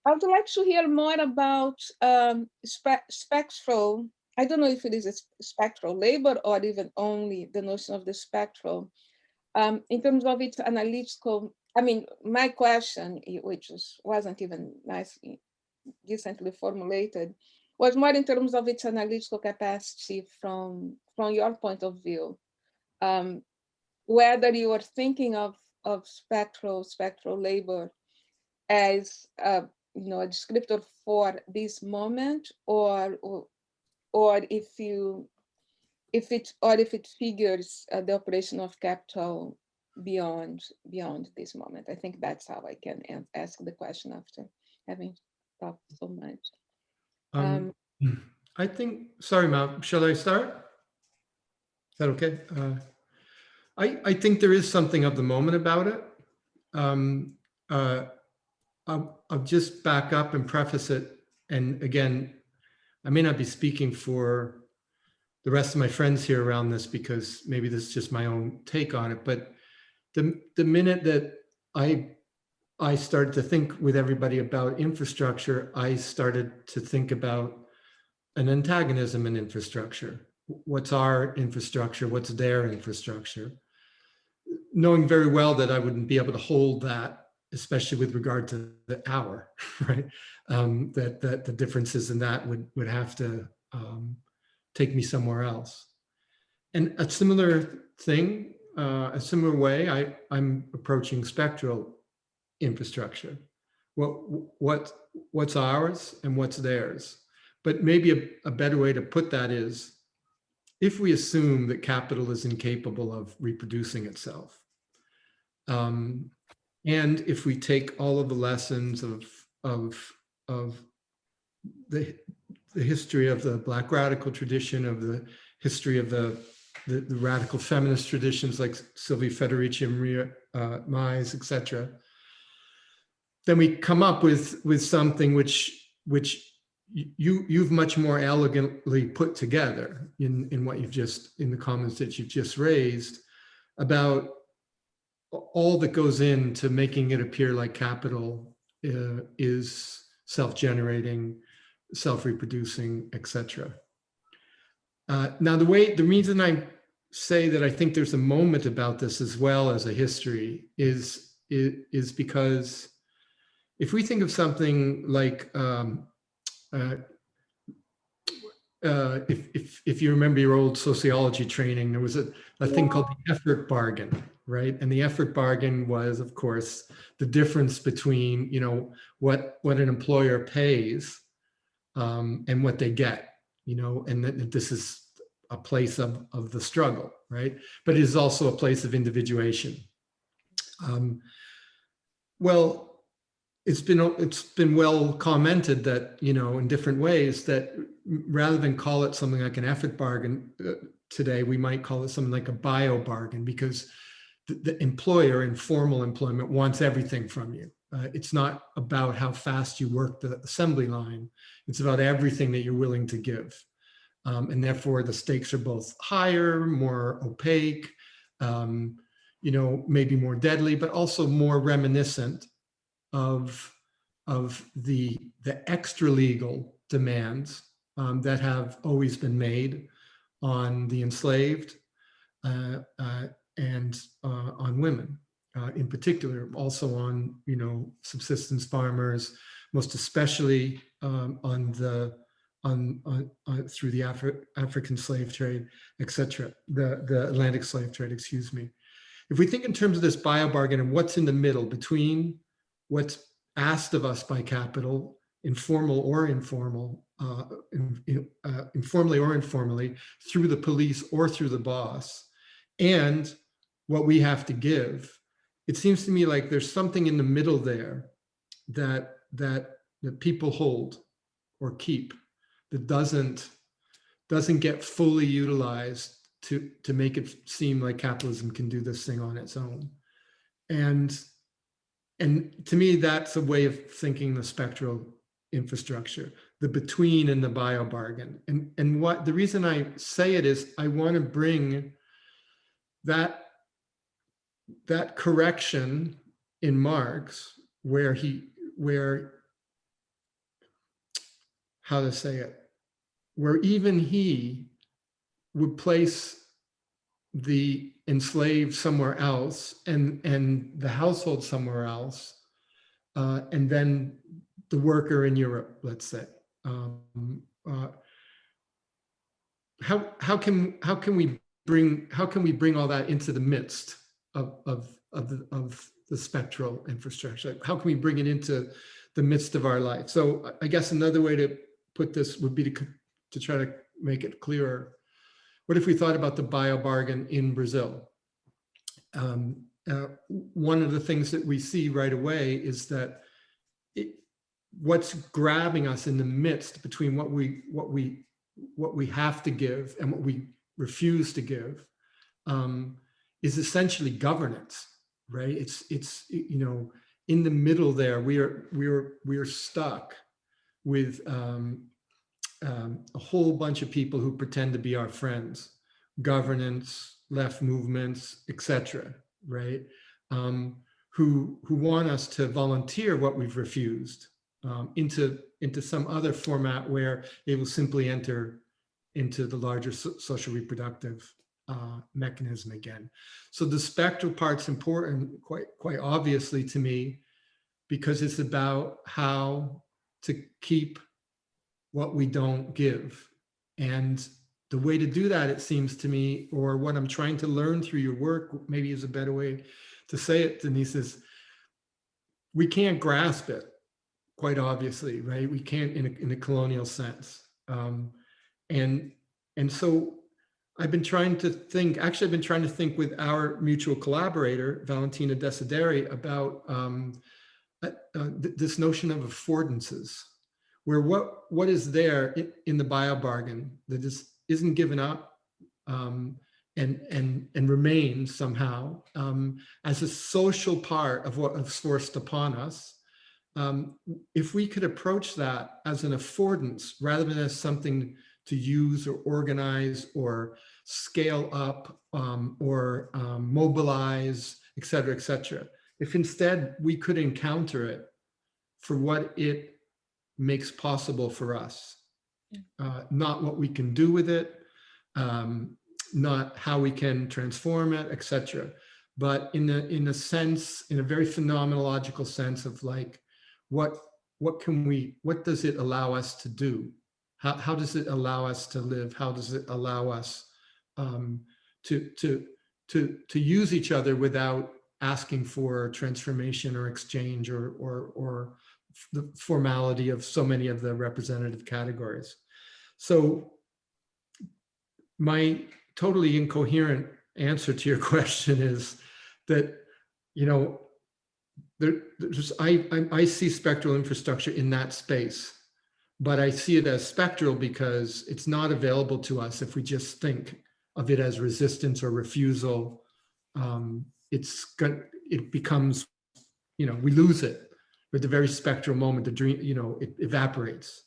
would like to hear more about spectral. I don't know if it is a spectral labor or even only the notion of the spectral. In terms of its analytical, I mean, my question, which wasn't even nicely, decently formulated, was more in terms of its analytical capacity from your point of view. Whether you are thinking of spectral labor as a descriptor for this moment, or if it figures the operation of capital beyond this moment. I think that's how I can ask the question after having talked so much. I think, sorry, Mal, shall I start? Is that okay? I think there is something of the moment about it. I'll just back up and preface it. And again, I may not be speaking for the rest of my friends here around this, because maybe this is just my own take on it. But the minute that I started to think with everybody about infrastructure, I started to think about an antagonism in infrastructure. What's our infrastructure? What's their infrastructure? Knowing very well that I wouldn't be able to hold that, especially with regard to the hour, right? That the differences in that would have to take me somewhere else. And a similar thing, a similar way, I'm approaching spectral infrastructure. What's ours and what's theirs? But maybe a better way to put that is, if we assume that capital is incapable of reproducing itself, and if we take all of the lessons of the history of the Black radical tradition, of the history of the radical feminist traditions like Sylvie Federici, Maria Mize, etc., then we come up with something which you've much more elegantly put together in what in the comments that you've just raised, about all that goes into making it appear like capital is self-generating, self-reproducing, etc. Now, the reason I say that I think there's a moment about this as well as a history is because if we think of something like if you remember your old sociology training, there was a thing called the effort bargain, right? And the effort bargain was, of course, the difference between, you know, what an employer pays and what they get, you know, and that this is a place of the struggle, right? But it is also a place of individuation. Well, it's been well commented that, you know, in different ways, that rather than call it something like an effort bargain today, we might call it something like a bio bargain, because the employer in formal employment wants everything from you. It's not about how fast you work the assembly line. It's about everything that you're willing to give. And therefore the stakes are both higher, more opaque, you know, maybe more deadly, but also more reminiscent of the extra legal demands that have always been made on the enslaved and on women in particular, also on, you know, subsistence farmers, most especially through the African slave trade, etc., the Atlantic slave trade, excuse me. If we think in terms of this bio bargain and what's in the middle between what's asked of us by capital, informal or informal, informally or informally, through the police or through the boss, and what we have to give, it seems to me like there's something in the middle there that people hold or keep that doesn't get fully utilized to make it seem like capitalism can do this thing on its own. And to me, that's a way of thinking the spectral infrastructure, the between and the bio bargain. And what the reason I say it is I want to bring that correction in Marx, where how to say it, where even he would place the enslaved somewhere else and the household somewhere else, and then the worker in Europe, let's say. How can we bring all that into the midst of the spectral infrastructure? How can we bring it into the midst of our life? So I guess another way to put this would be to try to make it clearer. What if we thought about the bio bargain in Brazil? One of the things that we see right away is that what's grabbing us in the midst between what we have to give and what we refuse to give is essentially governance, right? It's you know, in the middle there, we are stuck with a whole bunch of people who pretend to be our friends, governance, left movements, etc., right? Who want us to volunteer what we've refused into some other format where it will simply enter into the larger social reproductive mechanism again. So the spectral part's important, quite obviously to me, because it's about how to keep what we don't give. And the way to do that, it seems to me, or what I'm trying to learn through your work, maybe is a better way to say it, Denise, is we can't grasp it, quite obviously, right? We can't in a colonial sense. And so I've been trying to think with our mutual collaborator, Valentina Desideri, about this notion of affordances, where what is there in the bio bargain that isn't given up and remains somehow as a social part of what is forced upon us. If we could approach that as an affordance rather than as something to use or organize or scale up or mobilize, et cetera, et cetera. If instead we could encounter it for what it makes possible for us, not what we can do with it, not how we can transform it, etc., but in a sense, in a very phenomenological sense of like, what does it allow us to do? How does it allow us to live? How does it allow us to use each other without asking for transformation or exchange or the formality of so many of the representative categories? So my totally incoherent answer to your question is that, you know, I see spectral infrastructure in that space, but I see it as spectral because it's not available to us if we just think of it as resistance or refusal. It becomes, you know, we lose it with the very spectral moment. The dream, you know, it evaporates.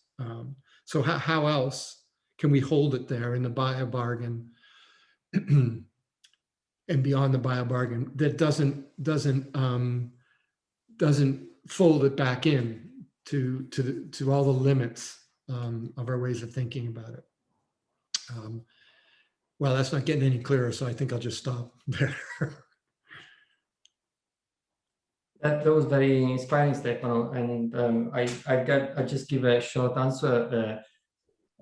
So how else can we hold it there in the biobargain and beyond the biobargain that doesn't fold it back in to all the limits of our ways of thinking about it? Well, that's not getting any clearer, so I think I'll just stop there. That was very inspiring, Stefano, and I just give a short answer.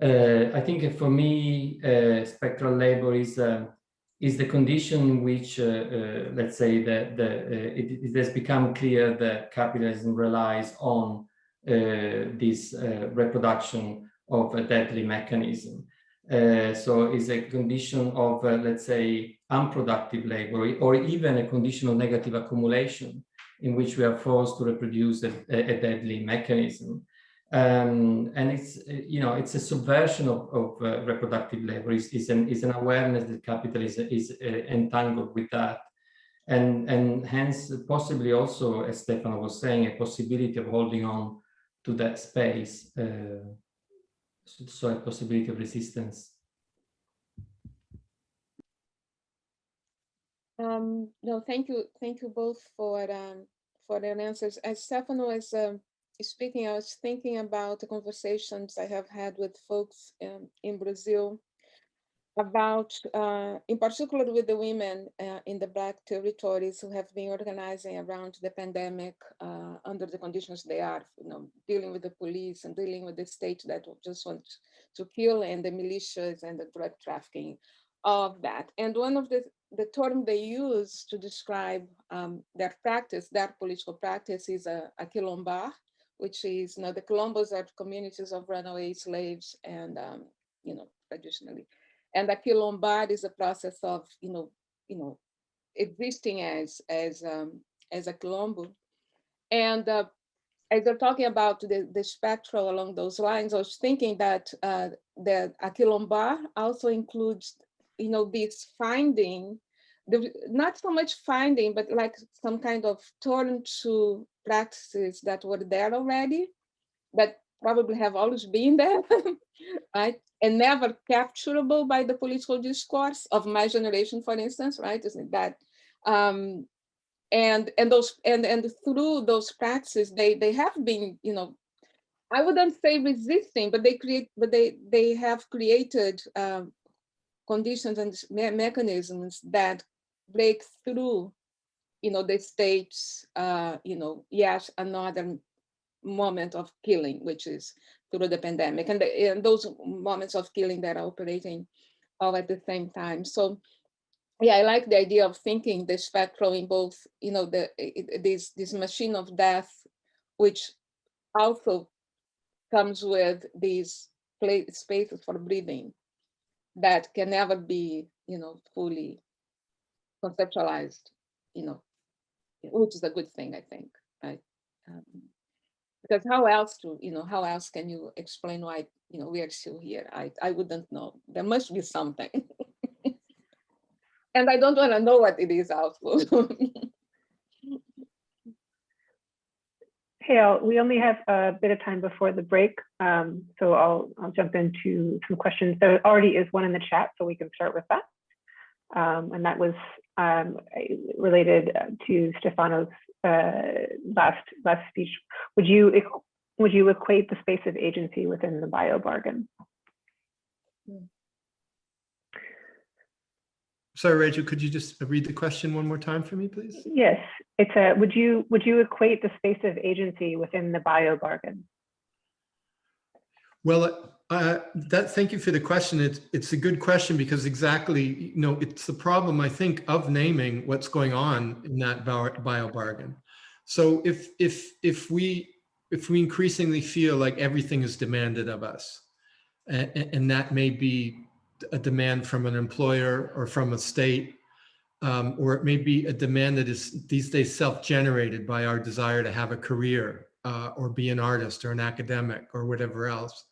I think for me, spectral labor is the condition in which, let's say, it has become clear that capitalism relies on this reproduction of a deadly mechanism. So it's a condition of, let's say, unproductive labor, or even a condition of negative accumulation, in which we are forced to reproduce a deadly mechanism. And it's, you know, it's a subversion of reproductive labor. Is an awareness that capitalism is entangled with that, and hence possibly also, as Stefano was saying, a possibility of holding on to that space. So a possibility of resistance. No, thank you both for their answers. As Stefano was speaking, I was thinking about the conversations I have had with folks in Brazil about, in particular with the women in the Black territories who have been organizing around the pandemic under the conditions they are, you know, dealing with the police and dealing with the state that just wants to kill, and the militias and the drug trafficking of that. And one of the term they use to describe their practice, that political practice, is a quilombar, which is, you know, the quilombos are communities of runaway slaves, and you know, traditionally. And a quilombar is a process of, you know, existing as a quilombo. And as they're talking about the spectral along those lines, I was thinking that the a quilombar also includes, you know, this finding, not so much finding, but like some kind of turn to practices that were there already, that probably have always been there, right? And never capturable by the political discourse of my generation, for instance, right? Isn't that? And through those practices, they have been, you know, I wouldn't say resisting, but they have created conditions and mechanisms that break through, you know, the state's, you know, yet another moment of killing, which is through the pandemic, and those moments of killing that are operating all at the same time. So yeah, I like the idea of thinking the spectral in both, you know, this machine of death, which also comes with these spaces for breathing that can never be, you know, fully conceptualized, you know, which is a good thing, I think, right? Because how else can you explain why, you know, we are still here? I wouldn't know. There must be something. And I don't want to know what it is also. Hey, we only have a bit of time before the break, so I'll jump into some questions. There already is one in the chat, so we can start with that. And that was related to Stefano's last speech. Would you equate the space of agency within the biobargain? Sorry, Rachel, could you just read the question one more time for me, please? Yes, it's would you equate the space of agency within the biobargain? Well, Thank you for the question. It's a good question because exactly, it's the problem, I think, of naming what's going on in that bio bargain. So if we increasingly feel like everything is demanded of us, and that may be a demand from an employer or from a state, or it may be a demand that is these days self-generated by our desire to have a career, or be an artist or an academic or whatever else.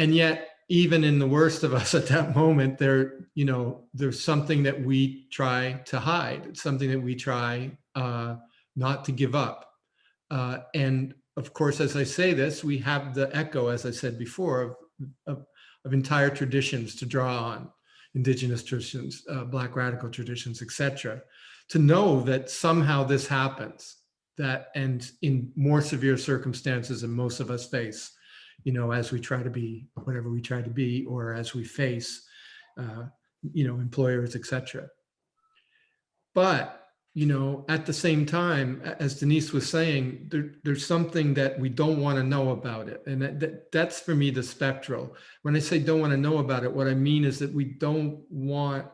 And yet, even in the worst of us at that moment, there's something that we try to hide. It's something that we try not to give up. And of course, as I say this, we have the echo, as I said before, of entire traditions to draw on, indigenous traditions, Black radical traditions, etc., to know that somehow this happens, and in more severe circumstances than most of us face, as we try to be whatever we try to be, or as we face, employers, etc. But, at the same time, as Denise was saying, there's something that we don't want to know about it. And that's for me the spectral. When I say don't want to know about it, what I mean is that we don't want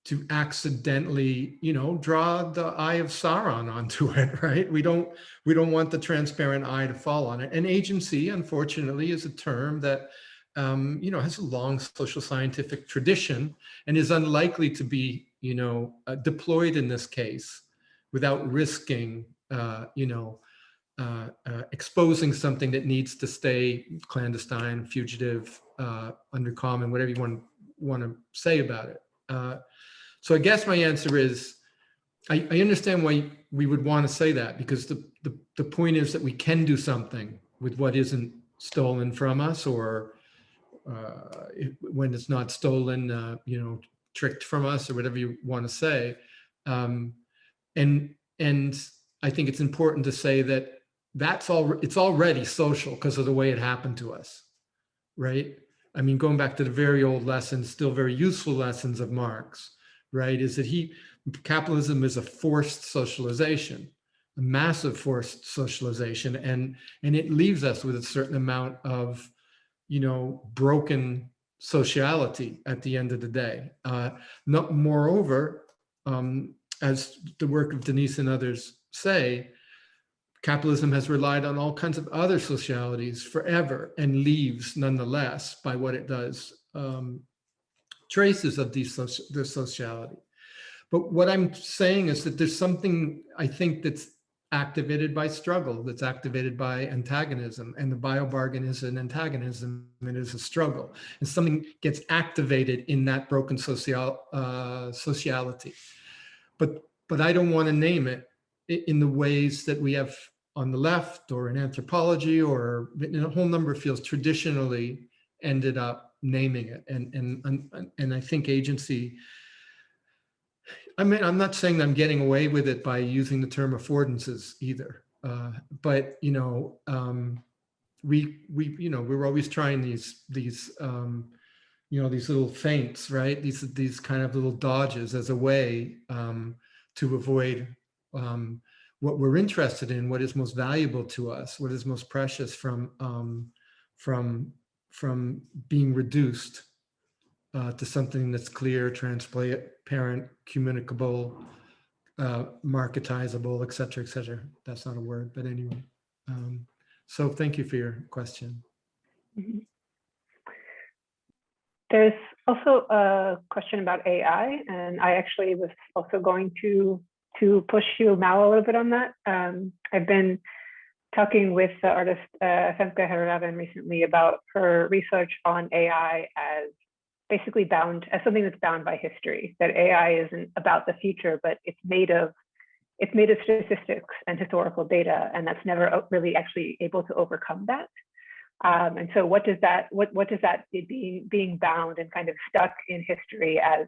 to accidentally, draw the eye of Sauron onto it, right? We don't want the transparent eye to fall on it. And agency, unfortunately, is a term that, has a long social scientific tradition and is unlikely to be, deployed in this case without risking, exposing something that needs to stay clandestine, fugitive, undercommon, whatever you want to say about it. So I guess my answer is, I understand why we would want to say that, because the point is that we can do something with what isn't stolen from us, or when it's not stolen, tricked from us, or whatever you want to say. And I think it's important to say that it's already social because of the way it happened to us, right? I mean, going back to the very old lessons, still very useful lessons of Marx, right, is that capitalism is a forced socialization, a massive forced socialization, and it leaves us with a certain amount of, broken sociality at the end of the day. Moreover, as the work of Denise and others say, capitalism has relied on all kinds of other socialities forever and leaves, nonetheless, by what it does, traces of this sociality. But what I'm saying is that there's something, I think, that's activated by struggle, that's activated by antagonism, and the bio-bargain is an antagonism, it is a struggle, and something gets activated in that broken sociality. But I don't want to name it in the ways that we have on the left, or in anthropology, or in a whole number of fields traditionally ended up naming it. And I think agency, I mean, I'm not saying that I'm getting away with it by using the term affordances either, but we're always trying these little feints, right? These kind of little dodges as a way to avoid what we're interested in, what is most valuable to us, what is most precious from being reduced to something that's clear, transparent, communicable, marketizable, et cetera, et cetera. That's not a word, but anyway. So thank you for your question. Mm-hmm. There's also a question about AI, and I actually was also going to push you, Mao, a little bit on that. I've been talking with the artist Femke Herraven recently about her research on AI as basically as something that's bound by history, that AI isn't about the future, but it's made of statistics and historical data, and that's never really actually able to overcome that. And so what does that being bound and kind of stuck in history as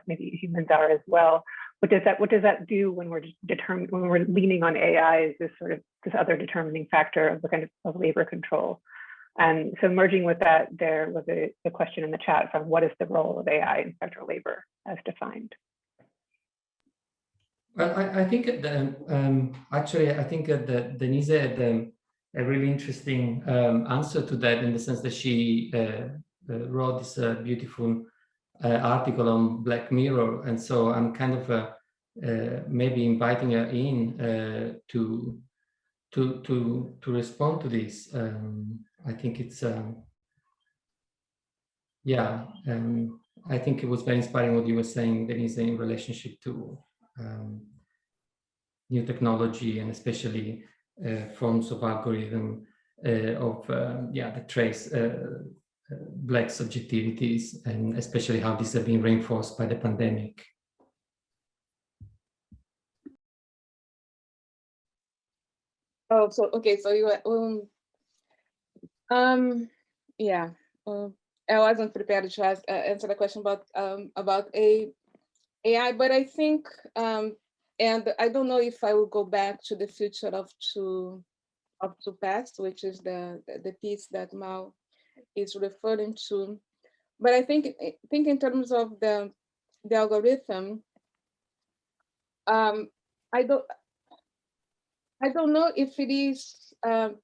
maybe humans are as well, what does that do when we're leaning on AI as this other determining factor of the kind of labor control? And so merging with that, there was a question in the chat from what is the role of AI in spectral labor as defined? Well, I think that actually, I think that Denise had really interesting answer to that, in the sense that she wrote this beautiful article on Black Mirror, and so I'm kind of maybe inviting her in to respond to this. I think it's yeah, I think it was very inspiring what you were saying, Denise, in relationship to new technology, and especially forms of algorithm that trace Black subjectivities, and especially how these have been reinforced by the pandemic. Oh, so okay, so you yeah, I wasn't prepared to answer the question about AI, but I think and I don't know if I will go back to the future of to past, which is the piece that Mao is referring to. But I think in terms of the algorithm, I don't know if it is the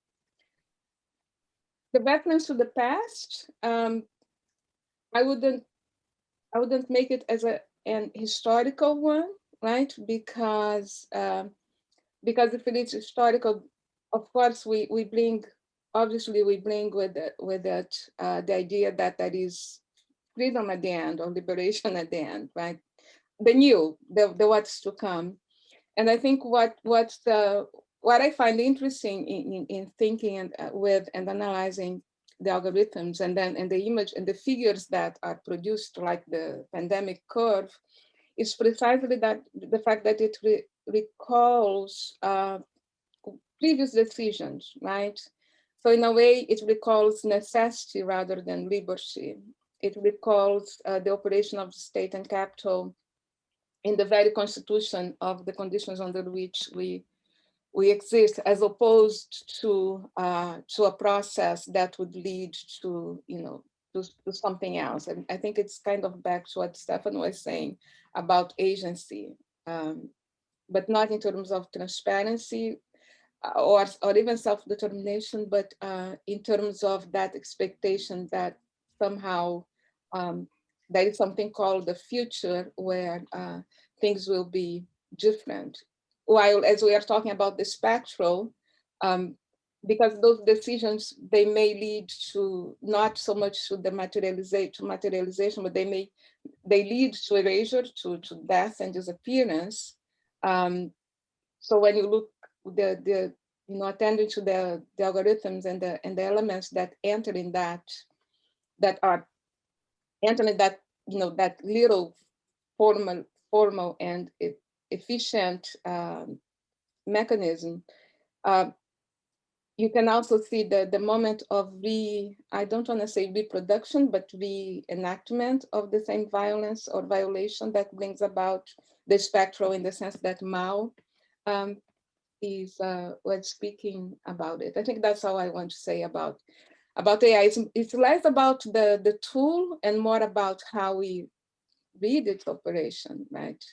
reference to the past. I wouldn't make it as an historical one, right? Because if it is historical, of course we bring with that the idea that is freedom at the end, or liberation at the end, right? The what's to come. And I think what I find interesting in thinking and with and analyzing the algorithms, and the image and the figures that are produced, like the pandemic curve, is precisely that the fact that it recalls previous decisions, right? So in a way, it recalls necessity rather than liberty. It recalls the operation of the state and capital in the very constitution of the conditions under which we exist, as opposed to a process that would lead to, to something else. And I think it's kind of back to what Stefan was saying about agency, but not in terms of transparency or even self-determination, but in terms of that expectation that somehow there is something called the future, where things will be different. While as we are talking about the spectral, because those decisions, they may lead to not so much to the materialization, but they lead to erasure, to death and disappearance. So when you look attending to the algorithms and the elements that enter in that are entering that that little formal and efficient mechanism, you can also see the moment of I don't want to say reproduction, but reenactment of the same violence or violation that brings about the spectral, in the sense that Mao was speaking about it. I think that's all I want to say about AI. It's less about the tool and more about how we read its operation, right?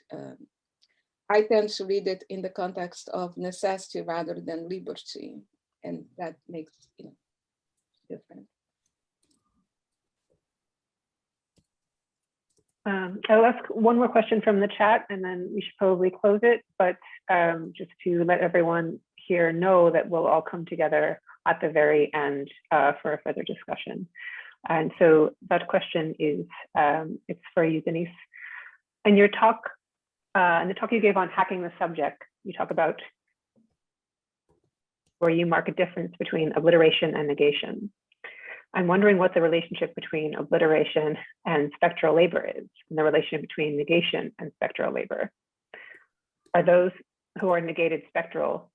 I tend to read it in the context of necessity rather than liberty, and that makes it different. I'll ask one more question from the chat, and then we should probably close it. But just to let everyone here know that we'll all come together at the very end for a further discussion. And so that question is, it's for you, Denise. In your talk, in the talk you gave on hacking the subject, you talk about where you mark a difference between obliteration and negation. I'm wondering what the relationship between obliteration and spectral labor is, and the relation between negation and spectral labor. Are those who are negated spectral,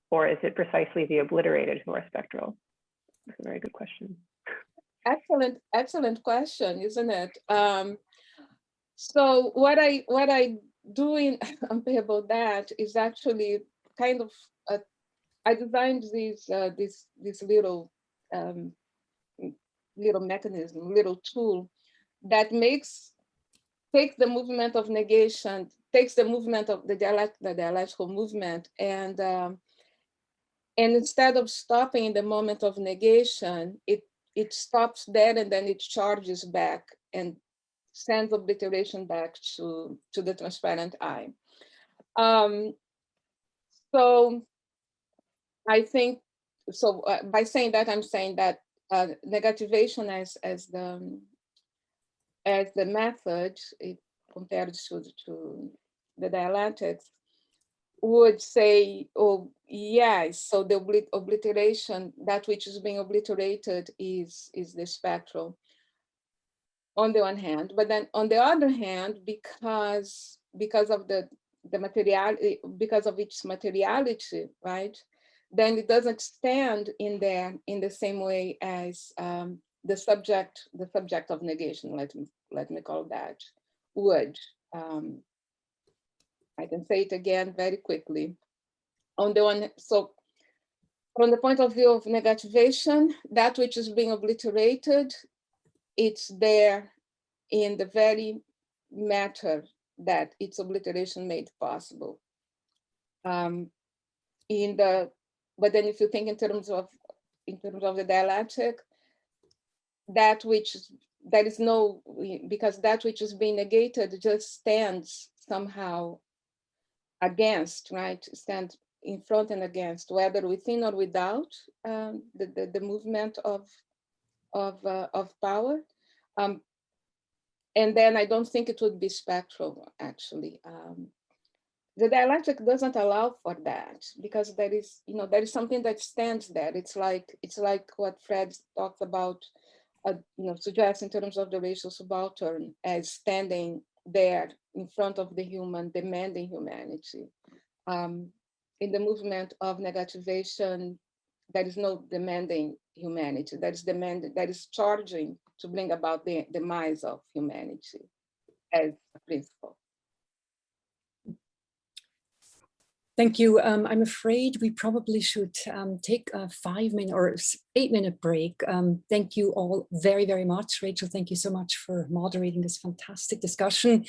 or is it precisely the obliterated who are spectral? That's a very good question. Excellent question, isn't it? So what I do in Unpayable Debt is actually kind of I designed this little mechanism, little tool that takes the movement of negation, takes the movement of the dialectical movement, and And instead of stopping in the moment of negation, it stops there and then it charges back and sends obliteration back to the transparent eye. So I think, so by saying that, I'm saying that negativation as the method compared to the dialectics would say, oh yes, so the obliteration, that which is being obliterated is the spectral on the one hand, but then on the other hand, because of the materiality, because of its materiality, right? Then it doesn't stand in there in the same way as the subject of negation, let me call that, would. I can say it again very quickly. On the one, so from the point of view of negativation, that which is being obliterated, it's there in the very matter that its obliteration made possible. But then if you think in terms of the dialectic, because that which is being negated just stands somehow against, right? Stands in front and against, whether within or without the movement of power. And then I don't think it would be spectral, actually. The dialectic doesn't allow for that, because there is something that stands there. It's like what Fred talked about, suggests in terms of the racial subaltern as standing there in front of the human, demanding humanity. In the movement of negativation, there is no demanding humanity. That is charging to bring about the demise of humanity as a principle. Thank you. I'm afraid we probably should take a 5-minute or 8-minute break. Thank you all very, very much. Rachel, thank you so much for moderating this fantastic discussion.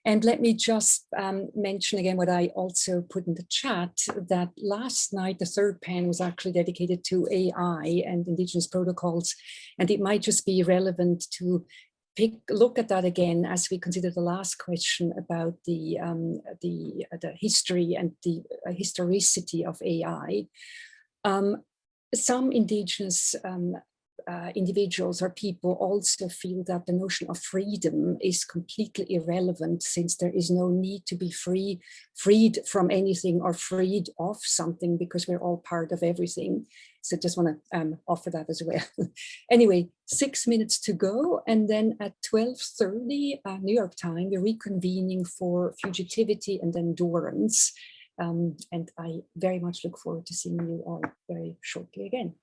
And let me just mention again what I also put in the chat, that last night, the third panel was actually dedicated to AI and indigenous protocols. And it might just be relevant to look at that again as we consider the last question about the history and the historicity of AI. Some indigenous individuals or people also feel that the notion of freedom is completely irrelevant, since there is no need to be freed from anything or freed of something, because we're all part of everything. So just want to offer that as well. Anyway, 6 minutes to go. And then at 12:30 New York time, we're reconvening for fugitivity and endurance. And I very much look forward to seeing you all very shortly again.